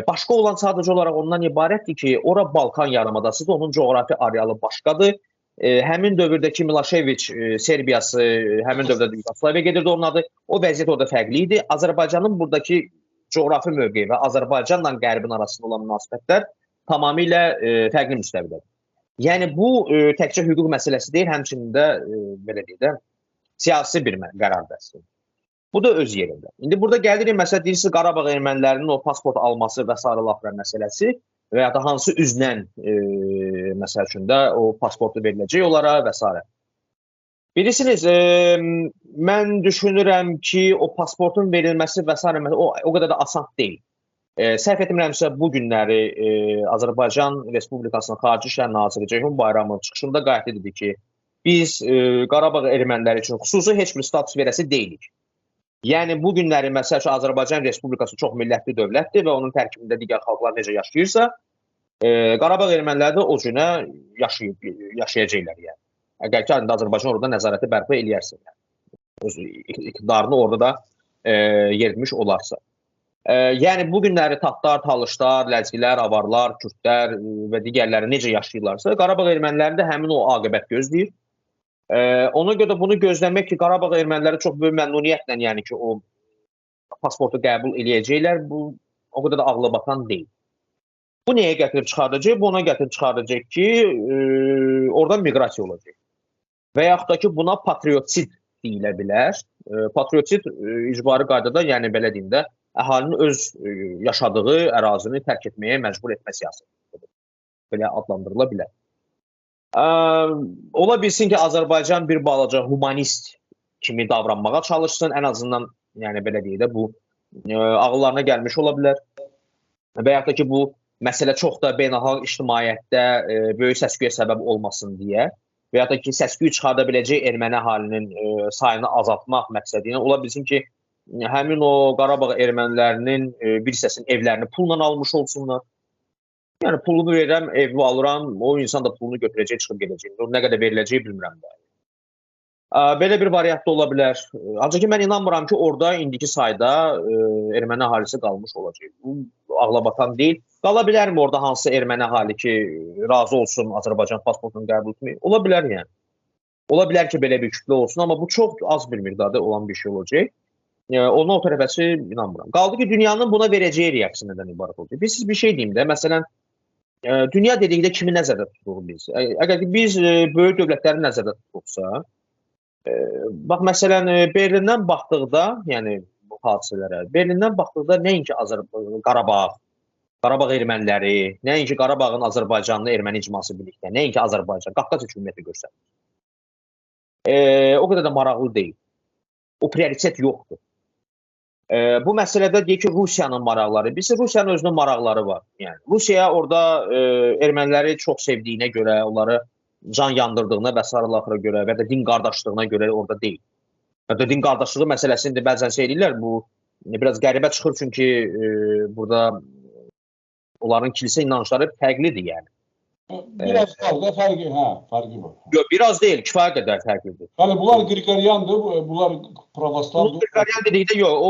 Başqa olan sadəcə olaraq ondan ibarətdir ki, ora Balkan yarımadasıdır, onun coğrafi arealı başqadır. Həmin dövrdəki Miloševiç Serbiyası, həmin dövrdə Yugoslaviya gedirdi onun adı. O vəziyyət orada fərqli idi. Azərbaycanın buradakı coğrafi mövqeyi və Azərbaycanla Qərbin arasında olan münasibətlər tamamilə fərqli müstəvidədir. Yəni, bu təkcə hüquq məsələsi deyil, həmçinin də, belə deyək də, siyasi bir qərardır əslində. Bu da öz yerində. İndi burada gəlirik, məsələn, deyirsiniz, Qarabağ ermənilərinin o pasport alması və s. məsələsi və ya da hansı üzlə, məsəl üçün də, o pasportu veriləcək onlara və s. Bilirsiniz, mən düşünürəm ki, o pasportun verilməsi və s. o qədər də asan deyil. Səhv etmirəmsə, bu günləri Azərbaycan Respublikasının Xarici İşlər Naziri Ceyhun Bayramov çıxışında qayıt dedi ki, biz Qarabağ erməniləri üçün xüsusi heç bir status verəsi deyilik. Yəni, bu günləri, məsəl üçün, Azərbaycan Respublikası çox millətli dövlətdir və onun tərkibində digər xalqlar necə yaşayırsa, Qarabağ erməniləri də o cünə yaşayacaqlar. Yəni. Əgər ki, Azərbaycan orada nəzarəti bərpa eləyərsə, öz iqtidarını orada da yeritmiş olarsa. Yəni, bu günləri tatlar, talışlar, ləzgilər, avarlar, kürdlər və digərləri necə yaşayırlarsa, Qarabağ erməniləri də həmin o aqibət gözləyir. Ona görə bunu gözləmək ki, Qarabağ erməniləri çox böyük məmnuniyyətlə, yəni ki, o pasportu qəbul eləyəcəklər, bu o qədər də ağlabatan deyil. Bu nəyə gətirib çıxardacaq? Bu ona gətirib çıxardacaq ki, oradan miqrasiya olacaq. Və yaxud da ki, buna patriotsit deyilə bilər. Patriotsit icbari qaydada, yəni belə deyim də, əhalinin öz yaşadığı ərazini tərk etməyə məcbur etmə siyasətidir. Belə adlandırıla bilər. Ola bilsin ki, Azərbaycan bir balaca humanist kimi davranmağa çalışsın, ən azından, yəni belə deyək də, bu ağıllarına gəlmiş ola bilər. Və yaxud da ki, bu məsələ çox da beynəlxalq ictimaiyyətdə böyük səs-küyə səbəb olmasın deyə və yaxud da ki, səs-küy çıxarda biləcək erməni əhalinin sayını azaltmaq məqsədilə ola bilsin ki, həmin o Qarabağ ermənilərinin bir hissəsinin evlərini pulla almış olsunlar. Yəni, pulumu verirəm, evi alıram, o insan da pulunu götürəcək, çıxıb gedəcək. Nə qədər veriləcək bilmirəm də. Belə bir variant da ola bilər. Ancaq ki, mən inanmıram ki, orada indiki sayda erməni əhalisi qalmış olacaq. Bu ağlabatan deyil. Qala bilərmi orada hansı erməni əhali ki, razı olsun Azərbaycan pasportunu qəbul etmək? Ola bilər yəni. Ola bilər ki, belə bir kütlə olsun, amma bu çox az bir miqdarda olan bir şey olacaq. Ona o tərəfəsi inanmıram. Qaldı ki, dünyanın buna verəcəyi reaksiya nədən ibarət olacaq. Biz siz bir şey deyim də, məsələn, dünya dedikdə kimi nəzərdə tuturuq biz? Əgər ki, biz böyük dövlətləri nəzərdə tuturuqsa, bax, məsələn, Berlindən baxdıqda, yəni bu hadisələrə, Berlindən baxdıqda nəinki Qarabağ erməniləri, nəinki Qarabağın Azərbaycanlı erməni icması birlikdə, nəinki Azərbaycan, Qafqaz hökuməti göstərir. O qədər də maraqlı deyil. O prioritet yoxdur. Bu məsələdə deyək ki, Rusiyanın maraqları, birisi Rusiyanın özünün maraqları var. Yəni Rusiya orada erməniləri çox sevdiyinə görə, onları can yandırdığına və sarılarına görə və də din qardaşlığına görə orada deyil. Hətta din qardaşlığı məsələsini də bəzən eləyirlər, bu biraz qəribə çıxır çünki burada onların kilsə inancları fərqlidir yəni. Biraz da fərqi var. Yox, biraz deyil, kifayət qədər fərqlidir. Yəni bunlar Qriqoryandır, bunlar pravoslavdır. Qriqoryan dedikdə yox, o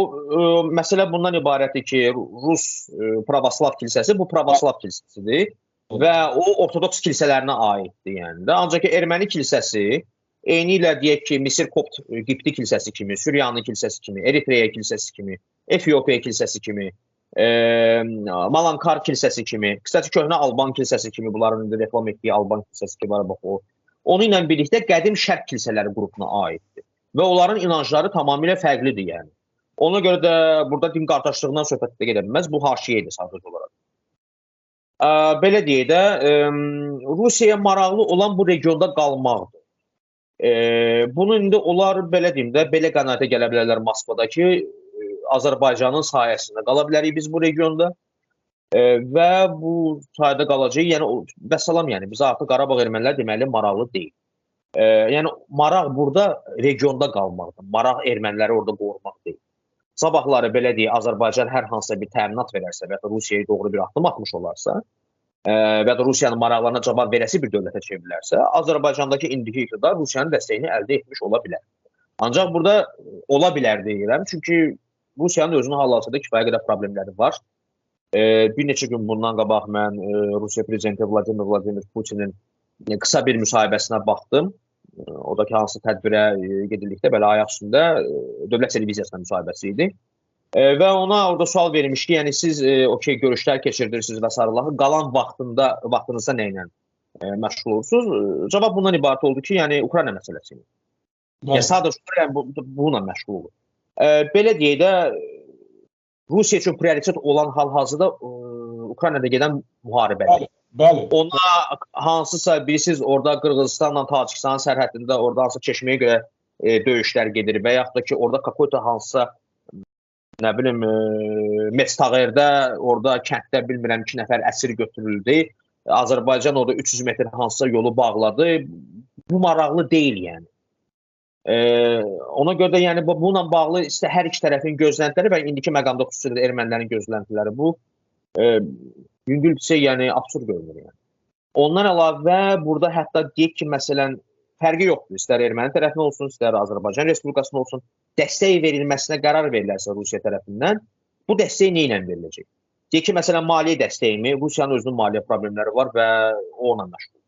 məsələ bundan ibarətdir ki, Rus pravoslav kilsəsi bu pravoslav kilsəsidir və o ortodoks kilsələrinə aiddir yəni də. Ancaq ki, erməni kilsəsi eyni ilə deyək ki, Misir Kopt Qibti kilsəsi kimi, Suriyanın kilsəsi kimi, Eritreya kilsəsi kimi, Efiopiya kilsəsi kimi, Malankar kilsəsi kimi, qısacası köhnə Alban kilsəsi kimi, bunların indi reklam etdiyi Alban kilsəsi kimi var, bax o. Onu ilə birlikdə qədim şərq kilsələri qrupuna aiddir və onların inancları tamamilə fərqlidir yəni. Ona görə də burada din qardaşlığından söhbət gedə bilməz, bu haşiyə idi sadəcə olaraq. Belə deyək də, Rusiyaya maraqlı olan bu regionda qalmaqdır. Bunu indi onlar, belə deyim də, belə qənaətə gələ bilərlər Moskvada ki, Azərbaycanın sayəsində qala bilərik biz bu regionda və bu sayədə qalacaq. Yəni, vəssalam, yəni, biz artıq Qarabağ ermənilər deməli maraqlı deyil. Yəni, maraq burada regionda qalmaqdır. Maraq erməniləri orada qorumaq deyil. Sabahları belə deyək, Azərbaycan hər hansısa bir təminat verərsə və ya Rusiyaya doğru bir addım atmış olarsa və ya Rusiyanın maraqlarına cavab verəsi bir dövlətə çevrilərsə, Azərbaycandakı indiki iqtidar Rusiyanın dəstəyini əldə etmiş ola bilər. Ancaq burada ola bilər deyirəm, çünki Rusiyanın özünün hal-hazırda kifayət qədər problemləri var. Bir neçə gün bundan qabaq mən Rusiya prezidenti Vladimir Putinin qısa bir müsahibəsinə baxdım. O da ki, hansı tədbirə gedildikdə belə ayaq üstündə dövlət televiziyasının müsahibəsi idi. Və ona orada sual vermiş ki, yəni siz görüşlər keçirirsiniz və sarılağı, qalan vaxtınızda nə ilə məşğul olursunuz? Cavab bundan ibarət oldu ki, yəni Ukrayna məsələsi. Yəni sadəcə bununla məşğul olur. Belə deyək də, Rusiya üçün prioritet olan hal-hazırda Ukraynada gedən müharibədir. Bəli. Ona hansısa bilirsiniz, orada Qırğızıstanla Tacikistanın sərhədində orada hansısa çeşməyə görə döyüşlər gedir və yaxud da ki, orada Kakoyta hansısa, nə bilim, Mestağerdə, orada kənddə bilmirəm 2 nəfər əsir götürüldü. Azərbaycan orada 300 metr hansısa yolu bağladı. Bu maraqlı deyil yəni. Ona görə də yəni bununla bağlı istə hər iki tərəfin gözləntiləri və indiki məqamda xüsusilə ermənilərin gözləntiləri bu yüngülcə yəni absurd görünür yəni. Ondan əlavə burada hətta deyək ki, məsələn fərqi yoxdur. İstər erməni tərəfindən olsun, istər Azərbaycan Respublikasında olsun, dəstək verilməsinə qərar verilərsə Rusiya tərəfindən, bu dəstək nə ilə veriləcək? Deyək ki, məsələn maliyyə dəstəyimi, Rusiyanın özünün maliyyə problemləri var və o onunla məşğul.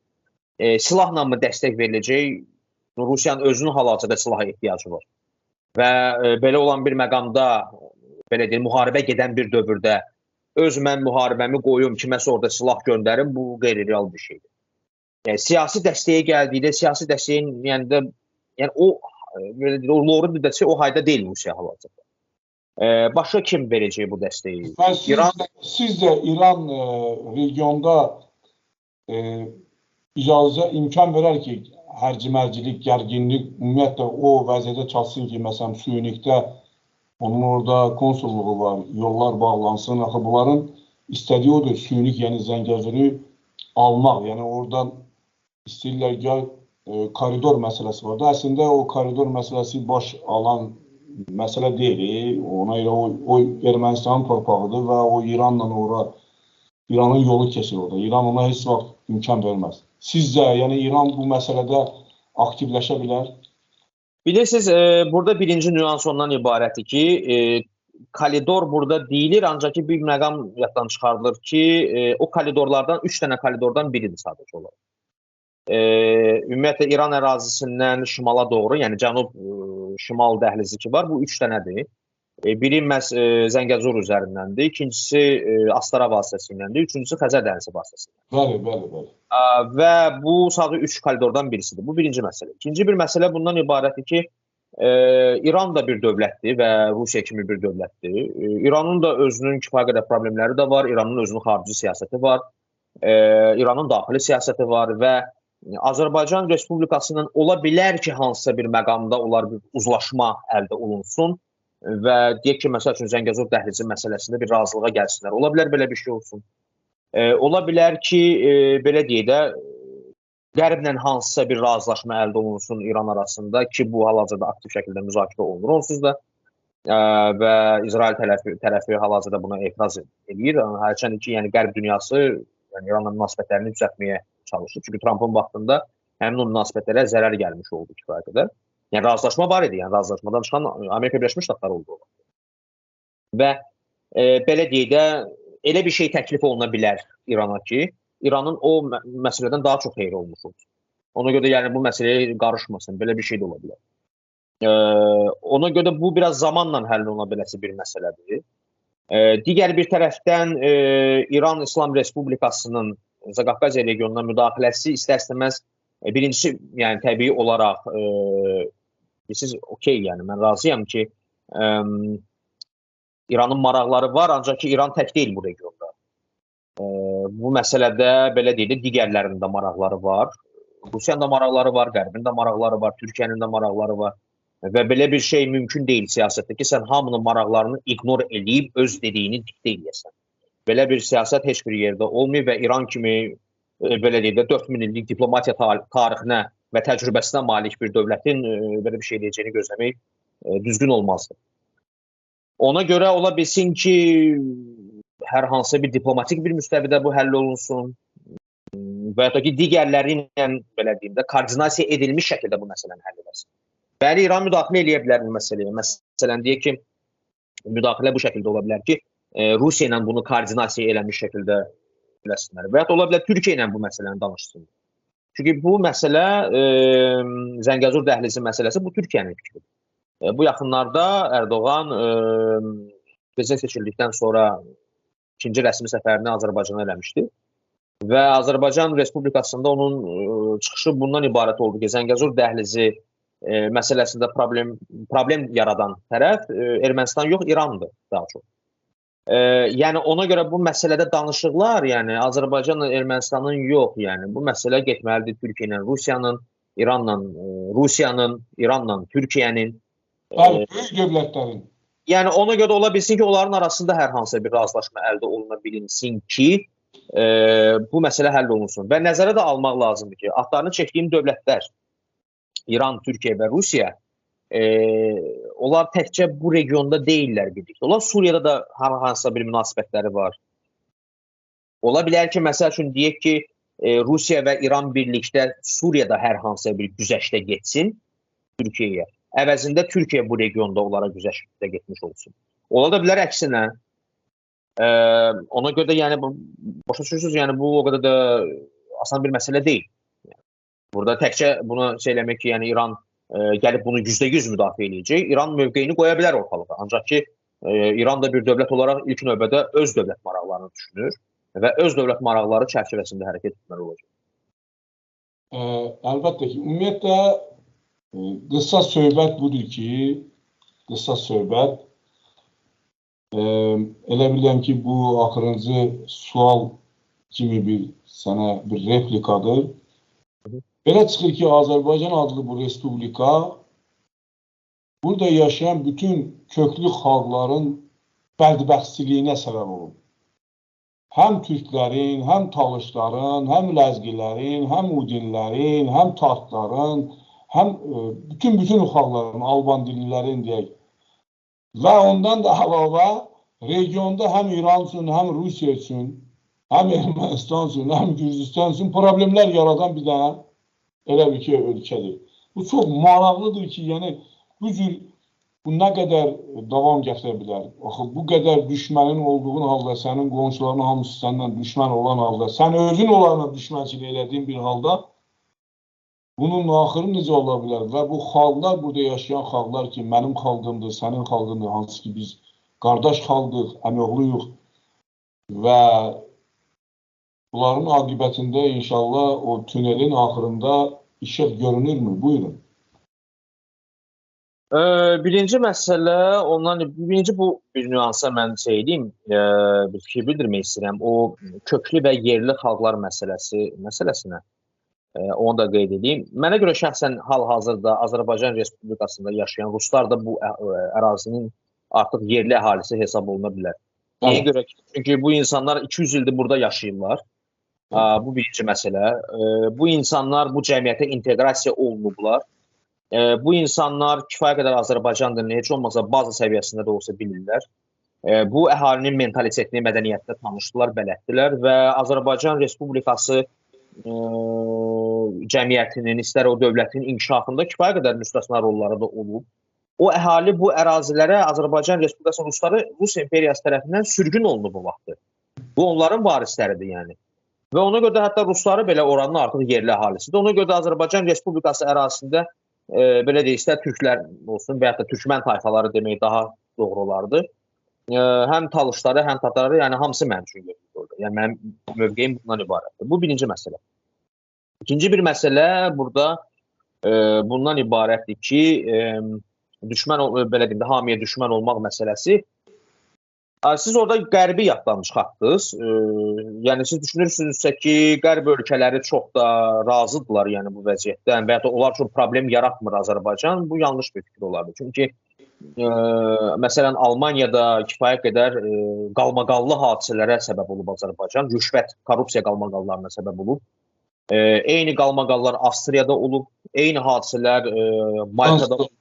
Silahla mı dəstək veriləcək? Rusiyanın özünün hal-hazırda silaha ehtiyacı var. Və belə olan bir məqamda, belə deyil, müharibə gedən bir dövrdə öz mən müharibəmi qoyum, kiməsə orada silah göndərim, bu qeyri-real bir şeydir. Yəni, siyasi dəstəyə gəldikdə, siyasi dəstəyin, yəni o, belə deyil, o loru düdəsi o hayda deyil Rusiya hal-hazırda. Başqa kim verəcək bu dəstəyi? Sizcə İran regionda icazə imkan verər ki, hərci-mərcilik, gərginlik ümumiyyətlə o vəziyyətə çatsın ki, məsələn, Süynikdə onun orada konsulluğu var, yollar bağlansın. Axı bunların istədiyi odur, Süynik, yəni Zəngəzuru almaq. Yəni oradan istəyirlər ki, koridor məsələsi var da. Əslində o koridor məsələsi baş alan məsələ deyil. Ona görə o Ermənistanın torpağıdır və o İranın yolu keçir orada. İran ona heç vaxt imkan verməz. Sizcə, yəni İran bu məsələdə aktivləşə bilər? Bilirsiniz, burada birinci nüans ondan ibarətdir ki, koridor burada deyilir, ancaq ki, bir məqam yaddan çıxarılır ki, o koridorlardan, 3 dənə koridordan biridir sadəcə olaraq. Ümumiyyətlə, İran ərazisindən şimala doğru, yəni cənub-şimal dəhlizi ki var, bu 3 dənədir. Biri məhz Zəngəzur üzərindəndir, ikincisi Astara vasitəsindəndir, üçüncüsü Xəzər dənizi vasitəsindəndir. Bəli. Və bu sadəcə 3 koridordan birisidir. Bu birinci məsələ. İkinci bir məsələ bundan ibarətdir ki, İran da bir dövlətdir və Rusiya kimi bir dövlətdir. İranın da özünün kifayət qədər problemləri də var, İranın özünün xarici siyasəti var, İranın daxili siyasəti var və Azərbaycan Respublikasının ola bilər ki, hansısa bir məqamda onlar bir uzlaşma əldə olunsun. və deyək ki, məsəl üçün Zəngəzur dəhlizi məsələsində bir razılığa gəlsinlər. Ola bilər belə bir şey olsun. Ola bilər ki, belə deyək də, Qərblə hansısa bir razılaşma əldə olunsun İran arasında ki, bu hal-hazırda aktiv şəkildə müzakirə olunur onsuz da və İsrail tərəfi hal-hazırda buna etiraz edir. Hərçənd ki, yəni Qərb dünyası yəni İranla münasibətlərini düzəltməyə çalışır. Çünki Trumpın vaxtında həmin o münasibətlərə zərər gəlmiş oldu kifayət qədər. Yəni razılaşma var idi. Yəni razılaşmadan çıxan Amerika Birləşmiş Ştatları oldu. Və belə deyək də, elə bir şey təklif oluna bilər İrana ki, İranın o məsələdən daha çox xeyri olmuş olur. Ona görə yəni bu məsələyə qarışmasın. Belə bir şey də ola bilər. Ona görə bu biraz zamanla həll oluna biləsi bir məsələdir. Digər bir tərəfdən İran İslam Respublikasının Zaqafqaziya regionuna müdaxiləsi istər-istəməz birincisi, yəni təbii olaraq siz okey, yəni mən razıyam ki, İranın maraqları var, ancaq ki İran tək deyil bu regionda. Bu məsələdə belə deyək, digərlərinin də maraqları var. Rusiyanın da maraqları var, Qərbin də maraqları var, Türkiyənin də maraqları var. Və belə bir şey mümkün deyil siyasətdə ki, sən hamının maraqlarını ignor edib öz dediyini diktə edəsən. Belə bir siyasət heç bir yerdə olmayıb və İran kimi belə deyək də 4000 illik diplomatiya tarixinə və təcrübəsinə malik bir dövlətin belə bir şey edəcəyini gözləmək düzgün olmazdı. Ona görə ola bilsin ki, hər hansı bir diplomatik bir müstəvidə bu həll olunsun və ya da ki, digərləri ilə belə deyim də koordinasiya edilmiş şəkildə bu məsələni həll edilsin. Bəli, İran müdaxilə edə bilər bu məsələyə. Məsələn, deyək ki, müdaxilə bu şəkildə ola bilər ki, Rusiya ilə bunu koordinasiya eləmiş şəkildə eləsinlər. Və ya da ola bilər Türkiyə ilə bu məsələni danışsın. Çünki bu məsələ, Zəngəzur dəhlizi məsələsi bu Türkiyənin fikridir. Bu yaxınlarda Ərdoğan prezident seçildikdən sonra ikinci rəsmi səfərini Azərbaycana eləmişdi. Və Azərbaycan Respublikasında onun çıxışı bundan ibarət oldu ki, Zəngəzur dəhlizi məsələsində problem yaradan tərəf Ermənistan yox, İrandır daha çox. Yəni ona görə bu məsələdə danışıqlar, yəni Azərbaycanla Ermənistanın yox, yəni bu məsələ getməlidir Türkiyə ilə Rusiyanın, İranla Rusiyanın, İranla Türkiyənin. Böyük dövlətlərin. Yəni ona görə ola bilsin ki, onların arasında hər hansı bir razılaşma əldə oluna bilinsin ki, bu məsələ həll olunsun. Və nəzərə də almaq lazımdır ki, adlarını çəkdiyim dövlətlər, İran, Türkiyə və Rusiya, onlar təkcə bu regionda deyillər birlikdə. Onlar Suriyada da hər hansısa bir münasibətləri var. Ola bilər ki, məsəl üçün deyək ki, Rusiya və İran birlikdə Suriyada hər hansısa bir güzəştə getsin Türkiyəyə. Əvəzində Türkiyə bu regionda onlara güzəştə getmiş olsun. Ola da bilər əksinə. Ona görə də yəni başa düşürsünüz, yəni bu o qədər də asan bir məsələ deyil. Burada təkcə bunu söyləmək ki, yəni İran gəlib bunu %100 müdafiə edəcək. İran mövqeyini qoya bilər ortalığa. Ancaq ki, İran da bir dövlət olaraq ilk növbədə öz dövlət maraqlarını düşünür və öz dövlət maraqları çərçivəsində hərəkət etməli olacaq. Əlbəttə ki, ümumiyyətlə qısa söhbət budur ki, elə biləm ki, bu axırıncı sual kimi sənə bir replikadır. Belə çıxır ki, Azərbaycan adlı bu respublika burada yaşayan bütün köklü xalqların bədbəxtliyinə səbəb olub. Həm türklərin, həm talışların, həm ləzgilərin, həm udinlərin, həm tatların, həm bütün xalqların, alban dillilərin deyək. Və ondan da əlavə regionda həm İran üçün, həm Rusiya üçün, həm Ermənistan üçün, həm Gürcüstan üçün problemlər yaradan bir dənə elə bir ki, ölkədir. Bu çox maraqlıdır ki, yəni bu nə qədər davam gətirə bilər. Axı, bu qədər düşmənin olduğun halda, sənin qonşuların hamısı səndən düşmən olan halda, sən özün onlarla düşmənçilik elədiyin bir halda bunun axırı necə ola bilər? Və bu xalqlar, burada yaşayan xalqlar ki, mənim xalqımdır, sənin xalqındır, hansı ki biz qardaş xalqıq, əmioğluyuq və bunların aqibətində inşallah o tünelin axırında işıq görünürmü? Buyurun. Birinci məsələ, birinci bu bir nüansa mən deyim, bir fikir bildirmək istəyirəm. O köklü və yerli xalqlar məsələsinə onu da qeyd edeyim. Mənə görə şəxsən hal-hazırda Azərbaycan Respublikasında yaşayan ruslar da bu ərazinin artıq yerli əhalisi hesab oluna bilər. Niyə görə ki, çünki bu insanlar 200 ildir burada yaşayırlar. Bu birinci məsələ. Bu insanlar bu cəmiyyətə inteqrasiya olunublar. Bu insanlar kifayət qədər Azərbaycan dilini heç olmasa baza səviyyəsində də olsa bilirlər. Bu əhalinin mentalitetini, mədəniyyətini tanışdılar, bələtdilər və Azərbaycan Respublikası cəmiyyətinin, istər o dövlətin inkişafında kifayət qədər müstəsna rolları da olub. O əhali bu ərazilərə Azərbaycan Respublikasının rusları Rus imperiyası tərəfindən sürgün olunub o vaxtı. Bu onların varisləridir yəni. Və ona görə də hətta rusları belə oranın artıq yerli əhalisidir. Ona görə də Azərbaycan Respublikası ərazisində belə deyək, istər türklər olsun və ya da türkmən tayfaları demək daha doğru olardı. Həm talışları, həm tatarları, yəni hamısı mənim üçün götürülür. Yəni mənim mövqeyim bundan ibarətdir. Bu birinci məsələ. İkinci bir məsələ burada bundan ibarətdir ki, düşmən belə deyim də hamiyə düşmən olmaq məsələsi. Siz orada qərbi yaddan çıxartdınız. Yəni siz düşünürsünüzsə ki, qərb ölkələri çox da razıdırlar yəni bu vəziyyətdən və ya da onlar üçün problem yaratmır Azərbaycan. Bu yanlış bir fikir olardı. Çünki məsələn Almaniyada kifayət qədər qalmaqallı hadisələrə səbəb olub Azərbaycan. Rüşvət, korrupsiya qalmaqallarına səbəb olub. Eyni qalmaqallar Avstriyada olub. Eyni hadisələr Maltada olub.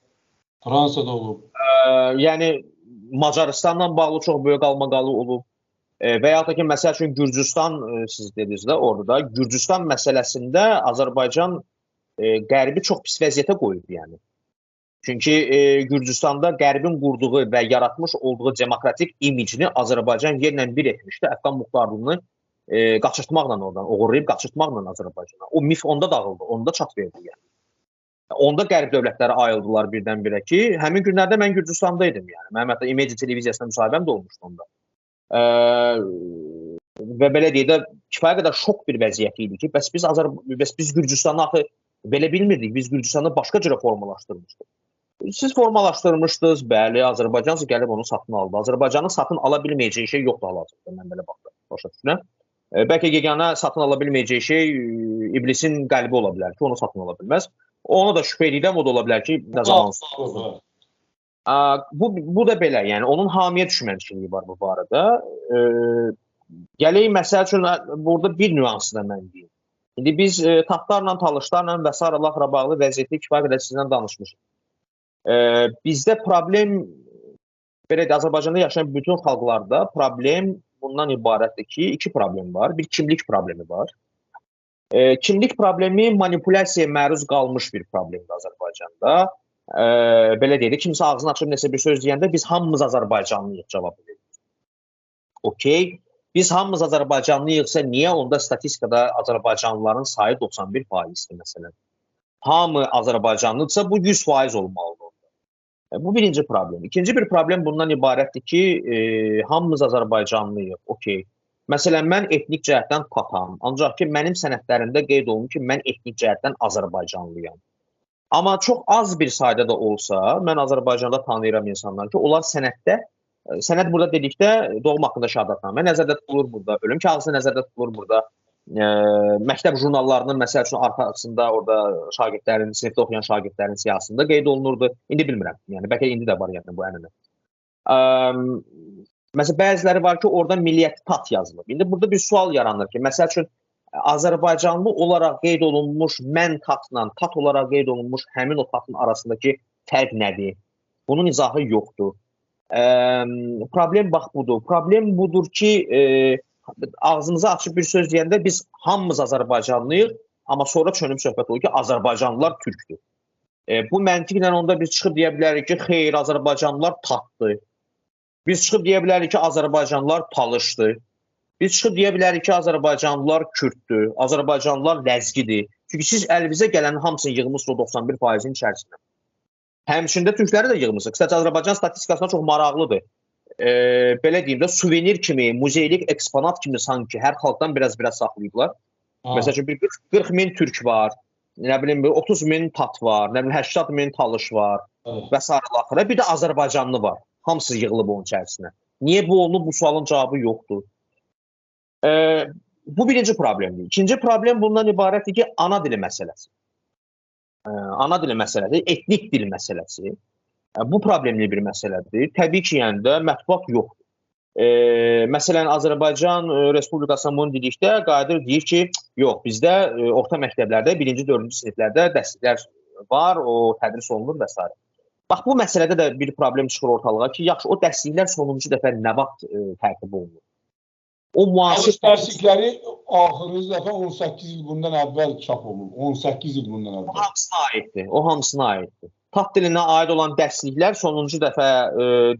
Fransada olub. Yəni Macarıstanla bağlı çox böyük qalmaqalı olub. Və ya da ki, məsəl üçün Gürcüstan, siz dediniz də orada, Gürcüstan məsələsində Azərbaycan qərbi çox pis vəziyyətə qoyub yəni. Çünki Gürcüstanda qərbin qurduğu və yaratmış olduğu demokratik imicini Azərbaycan yerlə bir etmişdi. Əfqan muxtarlığını qaçırtmaqla oradan, oğurlayıb qaçırtmaqla Azərbaycana. O mif onda dağıldı, onda çat verdi yəni. Onda qərb dövlətləri ayıldılar birdən-birə ki, həmin günlərdə mən Gürcüstanda idim yəni. Mənim hətta Imedi televiziyasında müsahibəm də olmuşdu onda. Və belə deyək də kifayət qədər şok bir vəziyyət idi ki, bəs biz Gürcüstanı axı belə bilmirdik, biz Gürcüstanı başqa cürə formalaşdırmışdıq. Siz formalaşdırmışdınız, bəli, Azərbaycan gəlib onu satın aldı. Azərbaycanın satın ala bilməyəcəyi şey yoxdur hal-hazırda, mən belə başa düşürəm. Bəlkə yeganə satın ala bilməyəcəyi şey iblisin qəlbi ola bilər ki, onu satın ala bilməz. Ona da şübhə edirəm, o da ola bilər ki, nə zaman olsun. Bu da belə, yəni onun hamiyə düşmənçiliyi var bu barədə. Gələk, məsəl üçün, burada bir nüansı da mən deyim. İndi biz taxtlarla, talışlarla və s. bağlı vəziyyəti kifayət qədər sizlə danışmışıq. Bizdə problem, belə Azərbaycanda yaşayan bütün xalqlarda problem bundan ibarətdir ki, iki problem var. Bir kimlik problemi var. Kimlik problemi manipulyasiyaya məruz qalmış bir problemdir Azərbaycanda. Belə deyək, kimsə ağzını açıb nəsə bir söz deyəndə biz hamımız Azərbaycanlıyıq cavab veririk. Okey. Biz hamımız Azərbaycanlıyıqsa niyə onda statistikada Azərbaycanlıların sayı 91%-dir məsələn? Hamı Azərbaycanlıdırsa bu 100% olmalıdır. Bu birinci problem. İkinci bir problem bundan ibarətdir ki, hamımız Azərbaycanlıyıq. Okey. Məsələn, mən etnik cəhətdən tatam. Ancaq ki, mənim sənədlərimdə qeyd olunur ki, mən etnik cəhətdən Azərbaycanlıyam. Amma çox az bir sayda da olsa, mən Azərbaycanda tanıyıram insanlar ki, onlar sənəddə, sənəd burada dedikdə doğum haqqında şəhadətnamə nəzərdə tutulur burada, ölüm kağızı nəzərdə tutulur burada, məktəb jurnallarının məsəl üçün arxasında orada şagirdlərin, sinifdə oxuyan şagirdlərin siyahısında qeyd olunurdu. İndi bilmirəm, yəni bəlkə indi də var yəni bu ənənə. Məsələn, bəziləri var ki, orada milliyyəti tat yazılıb. İndi burada bir sual yaranır ki, məsəl üçün, Azərbaycanlı olaraq qeyd olunmuş mən tatla, tat olaraq qeyd olunmuş həmin o tatın arasındakı fərq nədir? Bunun izahı yoxdur. Problem bax budur. Problem budur ki, ağzımızı açıb bir söz deyəndə biz hamımız Azərbaycanlıyıq, amma sonra çönüb söhbət olur ki, Azərbaycanlılar türkdür. Bu məntiqlə onda biz çıxıb deyə bilərik ki, xeyr, Azərbaycanlılar tatdır. Biz çıxıb deyə bilərik ki, Azərbaycanlılar talışdır. Biz çıxıb deyə bilərik ki, Azərbaycanlılar kürdür, Azərbaycanlılar ləzgidir. Çünki siz əlinizə gələn hamısını yığmışsınız o 91%-in içərisində. Həmçində türkləri də yığmışsınız. Qısaca Azərbaycan statistikasına çox maraqlıdır. Belə deyim də, suvenir kimi, muzeylik eksponat kimi sanki hər xalqdan biraz saxlayıblar. Məsələn, 40 min türk var, nə bilim 30 min tat var, nə bilim 80 min talış var və s. Bir də Azərbaycanlı var. Hamısı yığılıb onun içərisinə. Niyə bu olunub? Bu sualın cavabı yoxdur. Bu birinci problemdir. İkinci problem bundan ibarətdir ki, ana dili məsələsi. Ana dili məsələsi, etnik dil məsələsi. Bu problemli bir məsələdir. Təbii ki, yəni də mətbuat yoxdur. Məsələn, Azərbaycan Respublikasına bunu dedikdə qayıdır deyir ki, yox, bizdə orta məktəblərdə 1-ci, 4-cü siniflərdə dərsliklər var, o tədris olunur və s. Bax, bu məsələdə də bir problem çıxır ortalığa ki, yaxşı, o dərsliklər sonuncu dəfə nə vaxt tərtib olunur? O müasir dərslikləri axırıncı dəfə 18 il bundan əvvəl çap olunur. 18 il bundan əvvəl. O hamısına aiddir. O hamısına aiddir. Tat dilinə aid olan dərsliklər sonuncu dəfə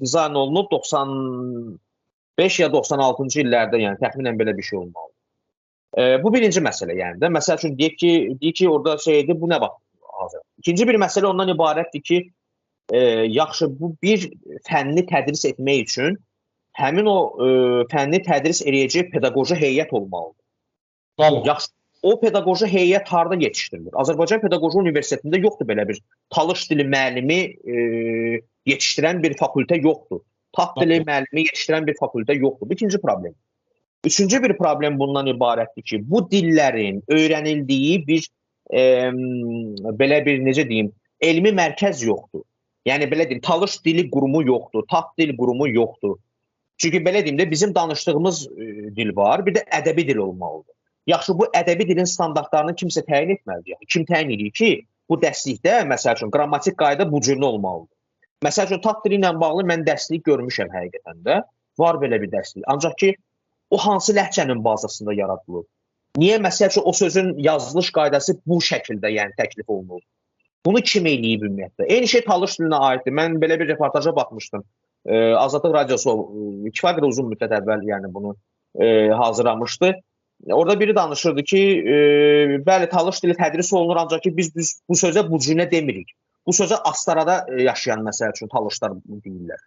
dizayn olunub 95 ya 96-cı illərdə, yəni təxminən belə bir şey olmalıdır. Bu birinci məsələ, yəni də. Məsəl üçün deyək ki, orada şeydir, bu nə vaxt hazır? İkinci bir məsələ ondan ibarətdir ki, yaxşı, bu bir fənni tədris etmək üçün həmin o fənni tədris eləyəcək pedaqoji heyət olmalıdır. Bəli. Yaxşı, o pedaqoji heyət harda yetişdirilir? Azərbaycan Pedaqoji Universitetində yoxdur belə bir talış dili müəllimi yetişdirən bir fakültə yoxdur. Tat dili müəllimi yetişdirən bir fakültə yoxdur. Bu ikinci problem. Üçüncü bir problem bundan ibarətdir ki, bu dillərin öyrənildiyi bir belə bir, necə deyim, elmi mərkəz yoxdur. Yəni, belə deyim, talış dili qurumu yoxdur, tat dil qurumu yoxdur. Çünki belə deyim də, bizim danışdığımız dil var, bir də ədəbi dil olmalıdır. Yaxşı, bu ədəbi dilin standartlarını kimsə təyin etməlidir. Kim təyin edir ki, bu dərslikdə, məsəl üçün, qrammatik qayda bu cürlə olmalıdır. Məsəl üçün, tat dili ilə bağlı mən dərslik görmüşəm həqiqətən də. Var belə bir dərslik. Ancaq ki, o hansı ləhcənin bazasında yaradılır? Niyə, məsəl üçün, o sözün yazılış qaydası bu şəkildə, yəni təklif olunur? Bunu kim eləyib ümumiyyətlə? Eyni şey talış dilinə aiddir. Mən belə bir reportaja baxmışdım. Azadlıq Radiosu kifayət qədər uzun müddət əvvəl yəni bunu hazırlamışdı. Orada biri danışırdı ki, bəli, talış dili tədris olunur, ancaq ki, biz bu sözə bu cürlə demirik. Bu sözə Astarada yaşayan, məsəl üçün, talışlar deyirlər.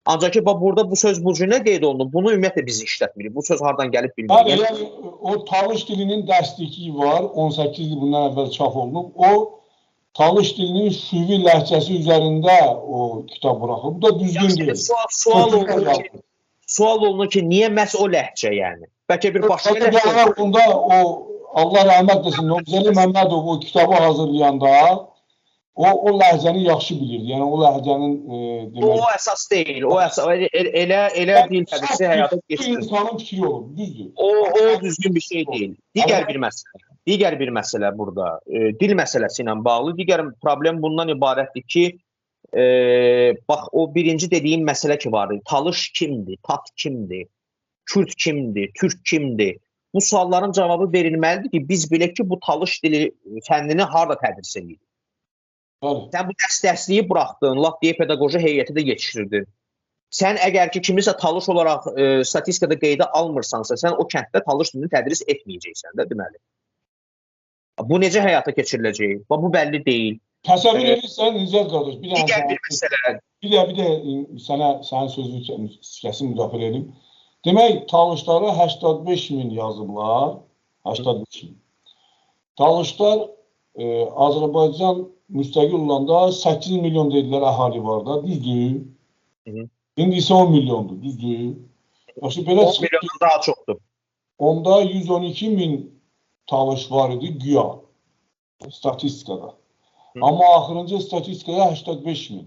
Ancaq ki, burada bu söz bu cürlə qeyd olunur. Bunu ümumiyyətlə biz işlətmirik. Bu söz hardan gəlib bilmirik. Bəli, yəni, o talış dilinin dərsliyi var, 18 il bundan əvvəl çap olunub. O, talış dilinin şüvi ləhcəsi üzərində o kitab buraxılıb. Bu da düzgün deyil. Sual olunur ki, niyə məhz o ləhcə, yəni? Bəlkə bir başqa ləhcə? Bunda o, Allah rəhmət desin, Nobzəli Məmmədov o kitabı hazırlayanda o ləhcəni yaxşı bilir. Yəni, o ləhcənin demək... O əsas deyil. Elə dil tədrisi həyata geçirir. Bu insanın fikri olur, düzdür. O düzgün bir şey deyil. Digər bir məsələ burada, dil məsələsi ilə bağlı digər problem bundan ibarətdir ki, bax, o birinci dediyim məsələ ki vardır, talış kimdir, tat kimdir, kürd kimdir, türk kimdir? Bu sualların cavabı verilməlidir ki, biz bilək ki, bu talış dili fənnini harada tədris edir? Sən bu dərsliyi buraxdın, lap deyə pedaqoji heyəti də yetişdirdin. Sən əgər ki, kimisə talış olaraq statistikada qeydə almırsansa, sən o kənddə talış dilini tədris etməyəcəksən də, deməli. Bu necə həyata keçiriləcək? Bu bəlli deyil. Təsəvvür edirsən, Nicat qardaş, digər bir məsələ. Bir də sənin sözünü kəsin müdafiə edeyim. Demək, talışları 85.000 yazıblar, 85.000. Talışlar Azərbaycan müstəqil olanda 8 milyon dedilər əhali var da, düzdür. İndi isə 10 milyondur, düzdür. 10 milyondan daha çoxdur. Onda 112.000 talış var idi güya, statistikada. Amma axırıncı statistikada 85.000.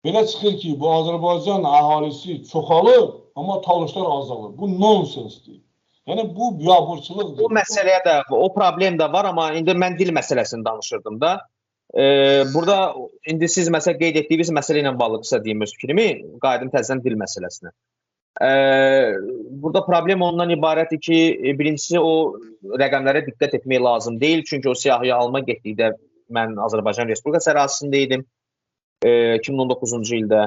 Belə çıxır ki, bu Azərbaycan əhalisi çoxalır, amma talışlar azalır. Bu nonsensdir. Yəni, bu biabırçılıqdır. Bu məsələyə də, o problem də var, amma indi mən dil məsələsini danışırdım da. Burada, indi siz məsələ qeyd etdiyiniz məsələ ilə bağlı qısa deyim öz fikrimi, qayıdım təzədən dil məsələsinə. Burada problem ondan ibarətdir ki, birincisi o rəqəmlərə diqqət etmək lazım deyil. Çünki o siyahıya alma getdikdə mən Azərbaycan Respublikası ərazisində idim 2019-cu ildə.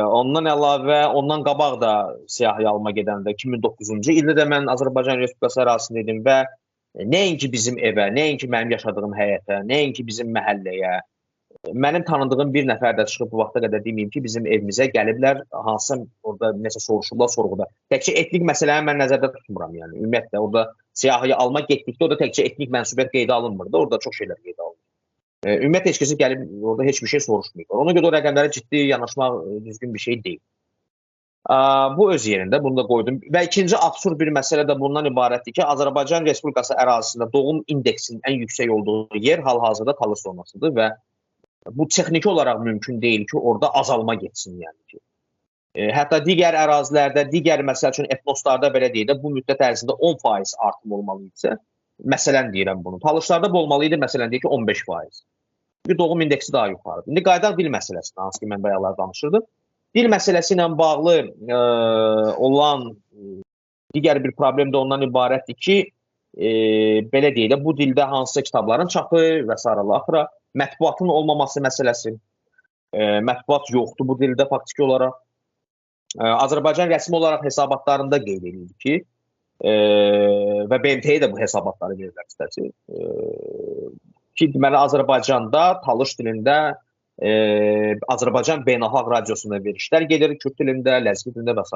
Ondan əlavə, ondan qabaq da siyahıya alma gedəndə 2009-cu ildə də mən Azərbaycan Respublikası ərazisində idim və nəinki bizim evə, nəinki mənim yaşadığım həyətə, nəinki bizim məhəlləyə, mənim tanıdığım bir nəfər də çıxıb bu vaxta qədər deməyim ki, bizim evimizə gəliblər, hansısa orada nəsə soruşurlar, sorğuda. Təkcə etnik məsələni mən nəzərdə tutmuram, yəni. Ümumiyyətlə, orada siyahıya alma getdikdə orada təkcə etnik mənsubiyyət qeydə alınmırdı, orada çox şeylər qeydə alınır. Ümumiyyətlə, heç kəsi gəlib orada heç bir şey soruşmayıb. Ona görə o rəqəmlərə ciddi yanaşmaq düzgün bir şey deyil. Bu öz yerində, bunu da qoydum. Və ikinci absurd bir məsələ də bundan ibarətdir ki, Azərbaycan Respublikası ərazisində doğum indeksinin ən yüksək olduğu yer hal-hazırda Talış zonasıdır və Bu texniki olaraq mümkün deyil ki, orada azalma getsin yəni ki. Hətta digər ərazilərdə, digər məsəl üçün etnoslarda belə deyək də, bu müddət ərzində 10% artım olmalı idisə, məsələn deyirəm bunu. Talışlarda da olmalı idi, məsələn deyək ki, 15%. Çünki doğum indeksi daha yuxarıdır. İndi qaydaq dil məsələsində, hansı ki, mən bayaqlar danışırdım. Dil məsələsi ilə bağlı olan digər bir problem də ondan ibarətdir ki, belə deyək də, bu dildə hansısa kitabların çapı və s. axıra, mətbuatın olmaması məsələsi, mətbuat yoxdur bu dildə faktiki olaraq. Azərbaycan rəsmi olaraq hesabatlarında qeyd edilir ki, və BMT-yə də bu hesabatları verirlər istəsi, ki, deməli, Azərbaycanda, Talış dilində, Azərbaycan beynəlxalq radiosunda verişlər gedir, Kürd dilində, Ləzgi dilində və s.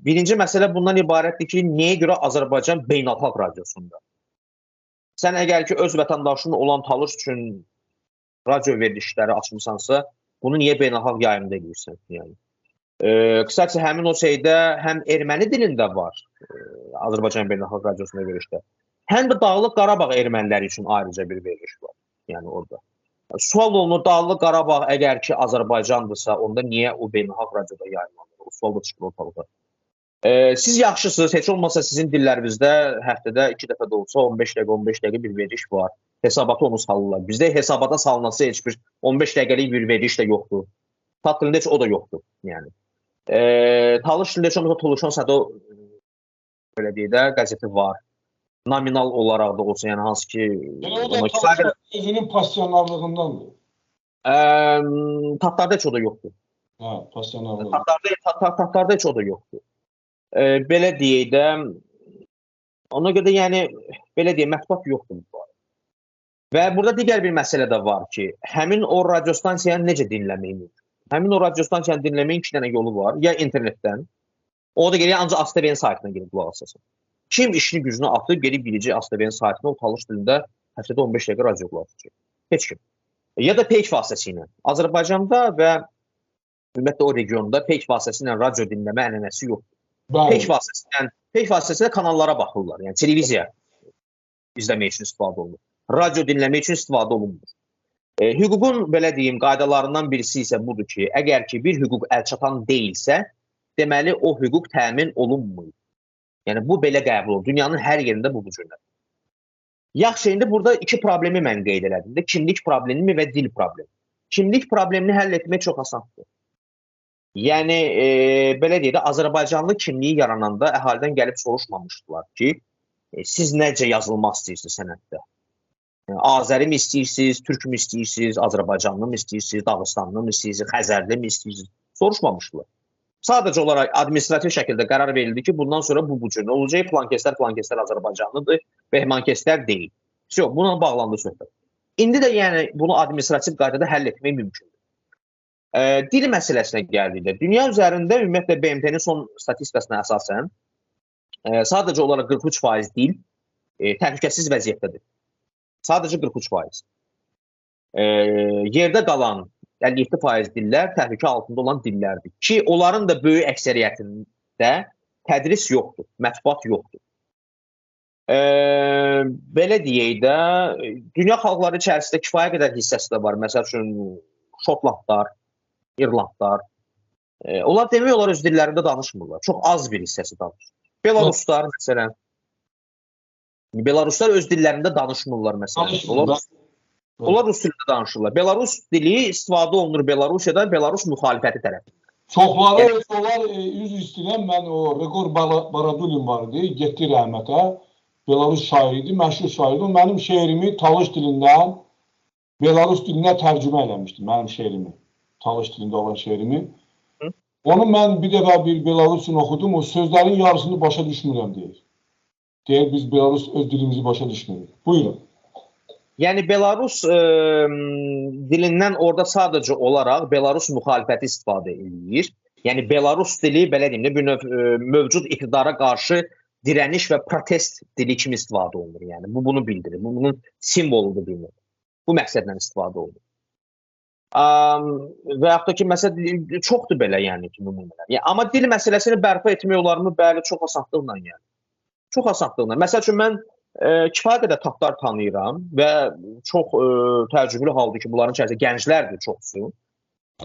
Birinci məsələ bundan ibarətdir ki, niyə görə Azərbaycan beynəlxalq radiosunda? Sən əgər ki, öz vətəndaşın olan Talış üçün radio verilişləri açmışsansa, bunu niyə beynəlxalq yayımda edirsən? Yəni. Qısacası, həmin o şeydə həm erməni dilində var Azərbaycan beynəlxalq radiosunda verilişlər, həm də Dağlıq Qarabağ erməniləri üçün ayrıca bir veriliş var. Yəni orada. Sual olunur, Dağlıq Qarabağ əgər ki Azərbaycandırsa, onda niyə o beynəlxalq radioda yayımlanır? O sual da çıxır ortalığa. Siz yaxşısınız, heç olmasa sizin dillərinizdə həftədə 2 dəfə də olsa 15 dəqiqə bir veriliş var. Hesabatı onu salırlar. Bizdə hesabata salınası heç bir 15 dəqiqəlik bir veriliş də yoxdur. Tat dilində heç o da yoxdur. Yəni. Talış dilində heç olmasa Tuluşan Sədo belə deyək də qəzeti var. Nominal olaraq da olsa, yəni hansı ki... Yəni o da Talışın özünün passionarlığındandır. Tatlarda heç o da yoxdur. Hə, passionarlıq. Tatlarda heç o da yoxdur. Belə deyək də, ona görə yəni, belə deyək, mətbuat yoxdur. Və burada digər bir məsələ də var ki, həmin o radiostansiyanı necə dinləmək mümkün? Həmin o radiostansiyanı dinləməyin 2 dənə yolu var. Ya internetdən, o da geriyə ancaq ASTV-nin saytına girib qulaq asasın. Kim işini gücünü atıb, gelib biləcək ASTV-nin saytına, o Talış dilində həftədə 15 dəqiqə radio qulaq asacaq. Heç kim. Ya da peyk vasitəsilə. Azərbaycanda və ümumiyyətlə o regionda peyk vasitəsilə radio dinləmə ənənəsi yoxdur. Peyk vasitəsilə kanallara baxırlar. Yəni televiziya izləmək üçün istifadə olunur. Radio dinləmək üçün istifadə olunmur. Hüququn, belə deyim, qaydalarından birisi isə budur ki, əgər ki bir hüquq əlçatan deyilsə, deməli o hüquq təmin olunmur. Yəni bu belə qəbul olur. Dünyanın hər yerində bu cürlər. Yaxşı, indi burada 2 problemi mən qeyd elədim. Kimlik problemi və dil problemi. Kimlik problemini həll etmək çox asandır. Yəni, belə deyək də, Azərbaycanlı kimliyi yarananda əhalidən gəlib soruşmamışdılar ki, siz necə yazılmaq istəyirsiniz sənətdə? Azəri mi istəyirsiniz, Türk mü istəyirsiniz, Azərbaycanlı mı istəyirsiniz, Dağıstanlı mı istəyirsiniz, Xəzərli mi istəyirsiniz? Soruşmamışdılar. Sadəcə olaraq administrativ şəkildə qərar verildi ki, bundan sonra bu cür olacaq, filankəslər Azərbaycanlıdır və filankəslər deyil. Yox, buna bağlandı söhbət. İndi də yəni bunu administrativ qaydada həll etmək mümkündür. Dil məsələsinə gəldikdə, dünya üzərində ümumiyyətlə BMT-nin son statistikasına əsasən sadəcə olaraq 43% dil təhlükəsiz vəziyyətdədir. Sadəcə 43%. Yerdə qalan 57% dillər təhlükə altında olan dillərdir ki, onların da böyük əksəriyyətində tədris yoxdur, mətbuat yoxdur. Belə deyək də, dünya xalqları içərisində kifayət qədər hissəsi də var. Məsəl üçün, Şotlandlar, İrlandlar. Onlar demək olar öz dillərində danışmırlar. Çox az bir hissəsi danışır. Belaruslar, məsələn. Belaruslar öz dillərində danışmırlar, məsələn. Onlar rus dilində danışırlar. Belarus dili istifadə olunur Belarusiyada, Belarus müxalifəti tərəfindən. Çoxları onlar üzr istəyirəm, mən o Regor Baradulin var idi, getdi rəhmətə. Belarus şairiydi, məşhur şairdi. O mənim şeirimi Talış dilindən Belarus dilinə tərcümə eləmişdi, mənim şeirimi. Talış dilində olan şeirimi. Onu mən bir dəfə bir Belarus üçün oxudum, o sözlərin yarısını başa düşmürəm deyir. Deyir, biz Belarus öz dilimizi başa düşmürük. Buyurun. Yəni, Belarus dilindən orada sadəcə olaraq Belarus müxalifəti istifadə edir. Yəni, Belarus dili, belə deyim də, bir növ mövcud iqtidara qarşı dirəniş və protest dili kimi istifadə olunur. Yəni, bu bunu bildirir. Bu, bunun simvoludur bir növ. Bu məqsədlə istifadə olunur. Və yaxud da ki, məsələ çoxdur belə, yəni ki, nümunələr. Amma dil məsələsini bərpa etmək olar mı? Bəli, çox asanlıqla, yəni. Çox asanlıqla. Məsəl üçün, mən Kifayət qədər tapdar tanıyıram və çox təcrübəli haldır ki, bunların içərisində gənclərdir çoxsu.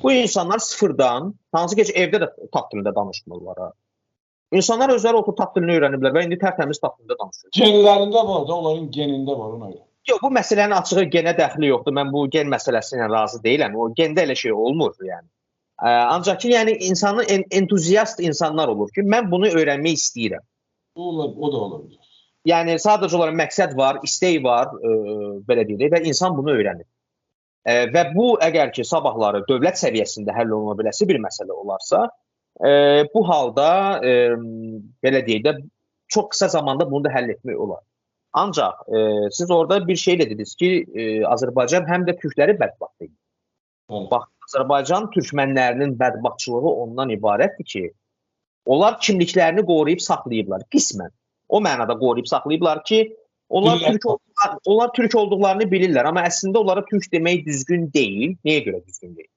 Bu insanlar sıfırdan, hansı ki, evdə də tap dilində danışmırlar. Ha. İnsanlar özləri oturub tap dilini öyrəniblər və indi tərtəmiz tap dilində danışır. Genlərində var da, onların genində var ona görə. Yox, bu məsələnin açığı genə dəxli yoxdur. Mən bu gen məsələsi ilə razı deyiləm. O gendə elə şey olmur yəni. Ancaq ki, yəni insanın entuziast insanlar olur ki, mən bunu öyrənmək istəyirəm. O da olabilir. Yəni sadəcə olaraq məqsəd var, istək var, belə deyək və insan bunu öyrənir. Və bu əgər ki, sabahları dövlət səviyyəsində həll oluna biləsi bir məsələ olarsa, bu halda belə deyək də çox qısa zamanda bunu da həll etmək olar. Ancaq siz orada bir şey dediniz ki, Azərbaycan həm də türkləri bədbaxt edir. Bax, Azərbaycan türkmənlərinin bədbaxtçılığı ondan ibarətdir ki, onlar kimliklərini qoruyub saxlayıblar qismən. O mənada qoruyub saxlayıblar ki, onlar türk olduqlarını bilirlər, amma əslində onlara türk demək düzgün deyil. Nəyə görə düzgün deyil?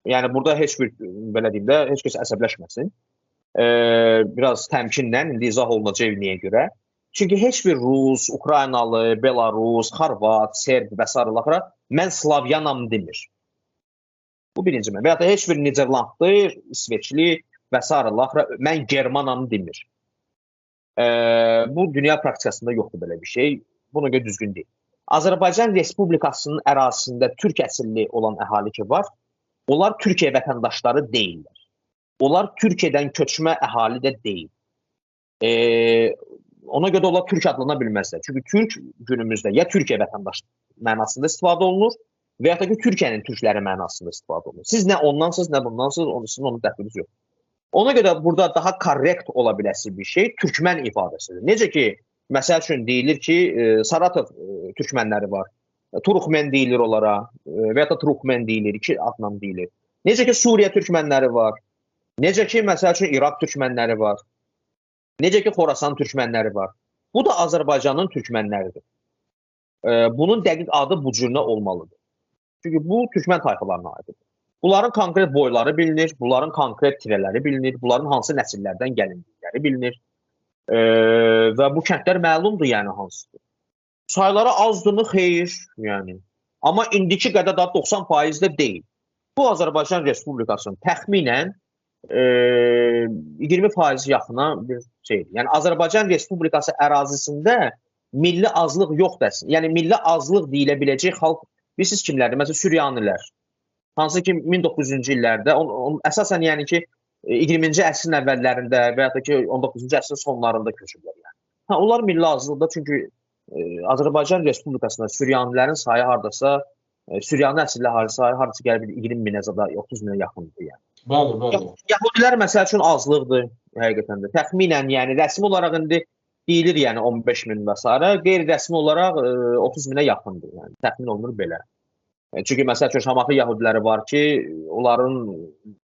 Yəni burada heç bir belə deyim də heç kəs əsəbləşməsin. Biraz təmkinlə indi izah olunacaq niyə görə? Çünki heç bir Rus, Ukraynalı, Belarus, Xorvat, Serb və s. mən Slavyanam demir. Bu birinci mən. Və ya da heç bir Niderlandlı, İsveçli və s. mən Germanam demir. Bu dünya praktikasında yoxdur belə bir şey. Buna görə düzgün deyil. Azərbaycan Respublikasının ərazisində türk əsilli olan əhali ki var, onlar Türkiyə vətəndaşları deyillər. Onlar Türkiyədən köçmə əhali də deyil. Ona görə onlar türk adlana bilməzlər. Çünki türk günümüzdə ya Türkiyə vətəndaş mənasında istifadə olunur və ya da ki, Türkiyənin türkləri mənasında istifadə olunur. Siz nə ondansınız, nə bundansınız, onun dəxliniz yox. Ona görə burada daha korrekt ola biləsi bir şey türkmən ifadəsidir. Necə ki, məsəl üçün deyilir ki, Saratov türkmənləri var. Turkmen deyilir onlara və ya da Turkmen deyilir, iki adla deyilir. Necə ki, Suriya türkmənləri var. Necə ki, məsəl üçün İraq türkmənləri var. Necə ki, Xorasan türkmənləri var. Bu da Azərbaycanın türkmənləridir. Bunun dəqiq adı bu cürlə olmalıdır. Çünki bu türkmən tayfalarına aiddir. Bunların konkret boyları bilinir, bunların konkret tirələri bilinir, bunların hansı nəsillərdən gəlindikləri bilinir və bu kəndlər məlumdur, yəni hansıdır. Sayları azdırmı xeyir, yəni. Amma indiki qədər daha 90% də deyil. Bu Azərbaycan Respublikasının təxminən 20% yaxına bir şeydir. Yəni Azərbaycan Respublikası ərazisində milli azlıq yoxdur. Yəni milli azlıq deyilə biləcək xalq, bilirsiniz kimlərdir? Məsələn, Süryanilər. Hansı ki 1900-cü illərdə, əsasən yəni ki 20-ci əsrin əvvəllərində və ya da ki 19-cu əsrin sonlarında köçüblər. Yəni. Onlar milli azlıqdır, çünki Azərbaycan Respublikasında Süryanilərin sayı hardasa, Süryani əsilli sayı hardasa gəlib 20 minə, 30 minə yaxındır. Yəni. Bəli. Yahudilər məsəl üçün azlıqdır, həqiqətən də. Təxminən, yəni rəsmi olaraq indi deyilir, yəni 15 min və s. Qeyri-rəsmi olaraq 30 minə yaxındır, yəni təxmin olunur belə. Çünki məsəl üçün Şamaxı yahudiləri var ki, onların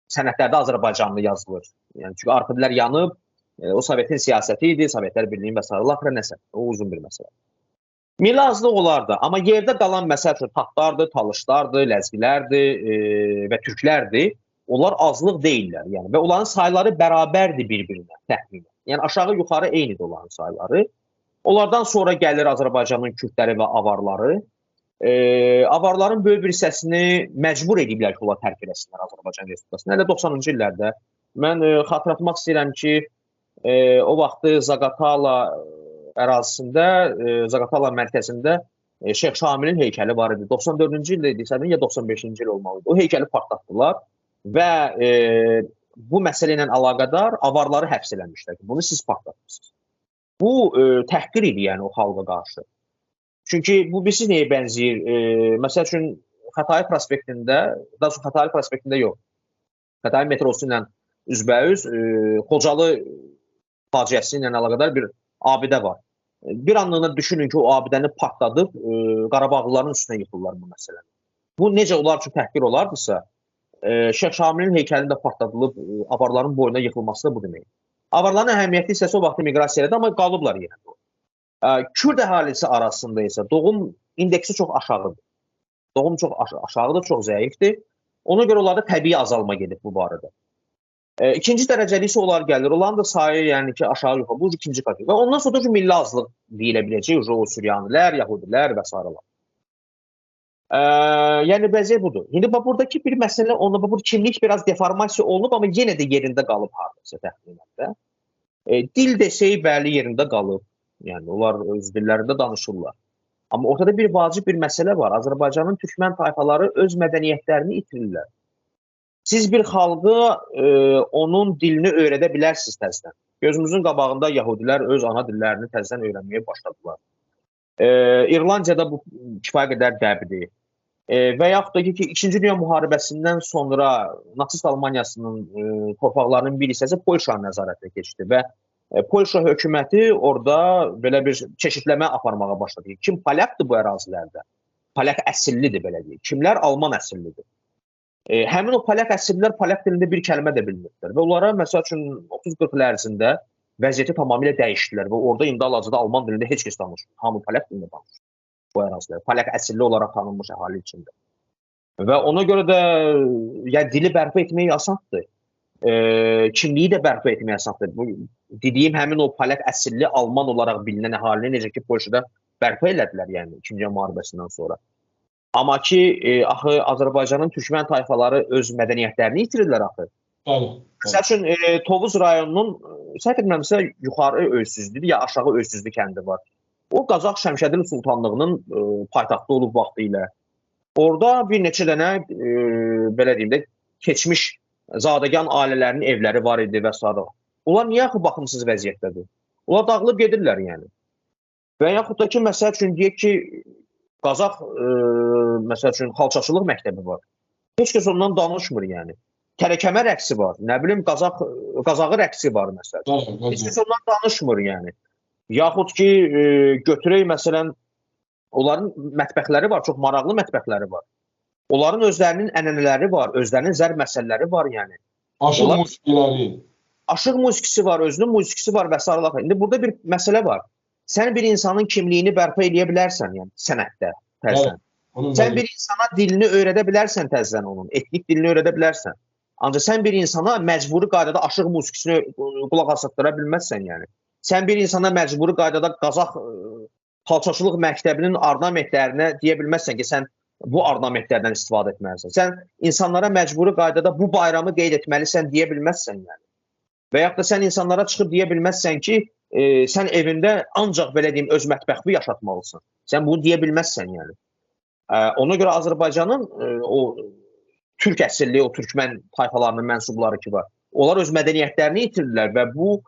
sənədlərdə Azərbaycanlı yazılır. Yəni çünki arxivlər yanıb, o Sovetin siyasəti idi, Sovetlər Birliyi və s. nəsə, o uzun bir məsələ. Milli azlıq olardı, amma yerdə qalan məsəl üçün tatlardır, talışlardır, ləzgilərdir və türklərdir. Onlar azlıq deyillər, yəni və onların sayları bərabərdir bir-birinə təxminən. Yəni aşağı-yuxarı eynidir onların sayları. Onlardan sonra gəlir Azərbaycanın kürdləri və avarları. Avarların böyük bir hissəsini məcbur ediblər ki, onlar tərk eləsinlər Azərbaycan Respublikasını. Hələ 90-cı illərdə mən xatırlatmaq istəyirəm ki, o vaxtı Zaqatala ərazisində, Zaqatala mərkəzində Şeyx Şamilin heykəli var idi. 94-cü ildə idisə, ya 95-ci il olmalıdır. O heykəli partlatdılar və bu məsələ ilə əlaqədar avarları həbs eləmişlər ki, bunu siz partlatmışsınız. Bu təhqir idi, yəni o xalqa qarşı. Çünki bu birisi nəyə bənzəyir? Məsəl üçün Xətai prospektində, daha sonra Xətai prospektində yox, Xətai metrosu ilə üzbəüz Xocalı faciəsi ilə əlaqədar bir abidə var. Bir anlığına düşünün ki, o abidəni partladıb Qarabağlıların üstünə yıxırlar bu məsələni. Bu necə onlar üçün təhqir olardısa, Şeyx Şamilin heykəlində partladılıb avarların boyuna yıxılması da bu demək. Avarların əhəmiyyətli hissəsi o vaxtı miqrasiya elədi, amma qalıblar yenə. Kürd əhalisi arasında isə doğum indeksi çox aşağıdır. Doğum çox aşağıdır, çox zəifdir. Ona görə onlarda təbii azalma gedib bu barədə. İkinci dərəcəli isə onlar gəlir. Onların da sayı yəni ki, aşağı yuxarı. Bu ikinci kateqoriya. Və ondan sonra da milli azlıq deyilə biləcək. O Suryanilər, Yahudilər və s. Yəni vəziyyət budur. İndi buradakı bir məsələ, onda bu kimlik biraz deformasiya olunub, amma yenə də yerində qalıb hardasa təxminən də. Dil desək bəli yerində qalıb. Yəni onlar öz dillərində danışırlar. Amma ortada bir vacib bir məsələ var. Azərbaycanın türkmən tayfaları öz mədəniyyətlərini itirirlər. Siz bir xalqı onun dilini öyrədə bilərsiniz təzədən. Gözümüzün qabağında Yahudilər öz ana dillərini təzədən öyrənməyə başladılar. İrlandiyada bu kifayət qədər dəbdir. Və yaxud da ki, 2-ci Dünya müharibəsindən sonra Nasist Almaniyasının torpaqlarının bir hissəsi Polşanın nəzarətinə keçdi və Polşa hökuməti orada belə bir çeşidləmə aparmağa başladı. Kim Polyakdır bu ərazilərdə? Polyak əsillidir belə deyək. Kimlər Alman əsillidir? Həmin o Polyak əsillilər Polyak dilində bir kəlmə də bilmirdilər və onlara məsəl üçün 30-40 il ərzində vəziyyəti tamamilə dəyişdilər və orada indi hal-hazırda Alman dilində heç kəs danışmır. Hamı Polyak dilində danışır bu ərazilər. Polyak əsilli olaraq tanınmış əhali içində. Və ona görə də yəni dili bərpa etmək asandır. Kimliyi də bərpa etmək asandır. Bu dediyim həmin o Polyak əsilli Alman olaraq bilinən əhalini necə ki Polşada bərpa elədilər yəni 2-ci Dünya müharibəsindən sonra. Amma ki, axı Azərbaycanın türkmən tayfaları öz mədəniyyətlərini itirirlər axı. Məsəl üçün, Tovuz rayonunun, səhv etməmsə, yuxarı Öysüzdür, ya aşağı Öysüzdür kəndi var. O, Qazax Şəmşədli Sultanlığının paytaxtı olub vaxtı ilə. Orada bir neçə dənə, belə deyim də, keçmiş zadəgan ailələrinin evləri var idi və s. Onlar niyə axı baxımsız vəziyyətdədir? Onlar dağılıb gedirlər, yəni. Və yaxud da ki, məsəl üçün, deyək ki, Qazax, məsəl üçün, xalçaçılıq məktəbi var. Heç kəs ondan danışmır, yəni. Tərəkəmə rəqsi var, nə bilim, Qazağı rəqsi var, məsələn. Heç kəs ondan danışmır, yəni. Yaxud ki, götürək, məsələn, onların mətbəxləri var, çox maraqlı mətbəxləri var. Onların özlərinin ənənələri var, özlərinin zərb məsələləri var, yəni. Aşıq musiqiləri. Aşıq musiqisi var, özünün musiqisi var və s. İndi burada bir məsələ var. Sən bir insanın kimliyini bərpa edə bilərsən, yəni sənətdə, təzən. Sən bir insana dilini öyrədə bilərsən təzən onun, etnik dilini öyrədə bilərsən. Ancaq sən bir insana məcburi qaydada aşıq musiqisini qulaq asatdıra bilməzsən, yəni. Sən bir insana məcburi qaydada Qazax xalçaçılıq məktəbinin ornamentlərinə deyə bilməzsən ki, sən bu ornamentlərdən istifadə etməlisən. Sən insanlara məcburi qaydada bu bayramı qeyd etməlisən deyə bilməzsən, yəni. Və yaxud da sən insanlara çıxıb deyə bilməzsən ki, sən evində ancaq belə deyim öz mətbəxini yaşatmalısın. Sən bunu deyə bilməzsən, yəni. Ona görə Azərbaycanın o türk əsilli, o türkmən tayfalarının mənsubları ki var, onlar öz mədəniyyətlərini itirirlər və bu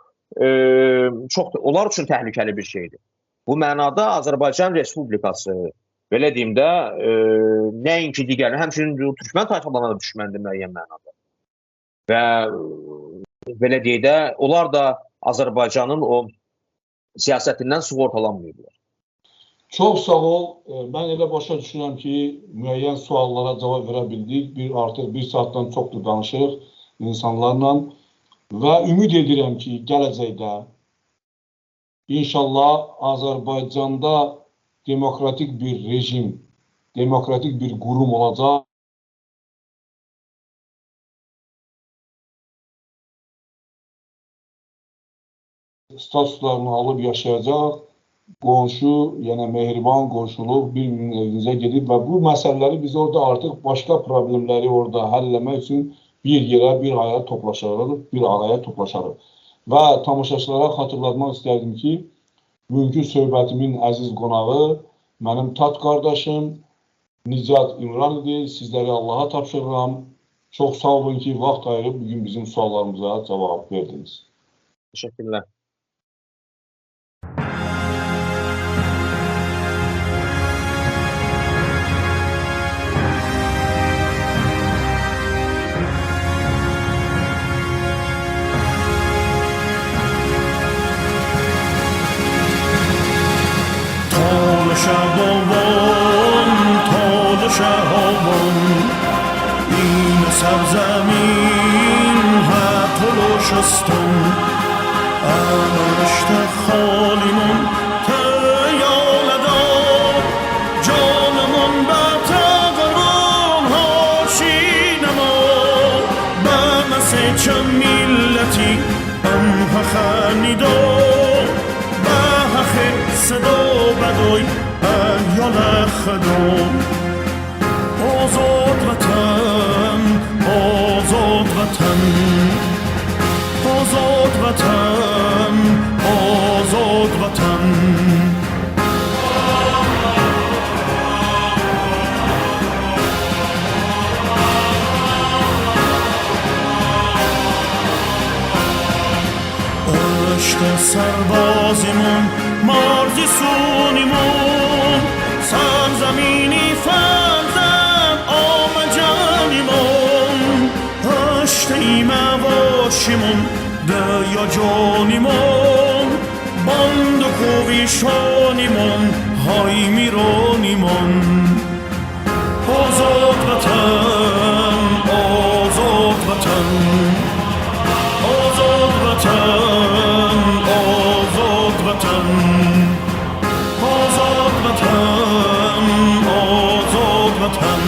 onlar üçün təhlükəli bir şeydir. Bu mənada Azərbaycan Respublikası, belə deyim də, nəinki digərini, həmçinin türkmən tayfalarına da düşməndir müəyyən mənada. Və belə deyək də, onlar da Azərbaycanın o siyasətindən sığortalanmayıblar. Çox sağ ol. Mən elə başa düşünürəm ki, müəyyən suallara cavab verə bildik. Artıq bir saatdan çoxdur danışırıq insanlarla və ümid edirəm ki, gələcəkdə inşallah Azərbaycanda demokratik bir rejim, demokratik bir qurum olacaq. Statuslarını alıb yaşayacaq, qonşu, yəni mehriban qonşuluq bir-birinin evinizə gedib və bu məsələləri biz orada artıq başqa problemləri orada həll etmək üçün bir yerə, bir araya toplaşarıq. Və tamaşaçılara xatırlatmaq istərdim ki, bugünkü söhbətimin əziz qonağı mənim tat qardaşım Nicat İmran idi. Sizləri Allaha tapşırıram. Çox sağ olun ki, vaxt ayırıb bugün bizim suallarımıza cavab verdiniz. Teşekkürler. این سرزمین هر تلوشستون انشت خالیمون تیالدا جانمون به تقرون هاشینما به مسیح چمیل صدا بدوی ایال خدا آزاد وطن آزاد وطن آزاد وطن آزاد وطن اشت سربازیمون مرزی سونیمون سرزمینی فرزند آمجانیمون اشتی مواشیمون دیا جانیمون باند و کویشانیمون های میرانیمون آزاد وطن آزاد وطن آزاد وطن آزاد وطن آزاد وطن آزاد وطن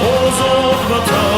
آزاد وطن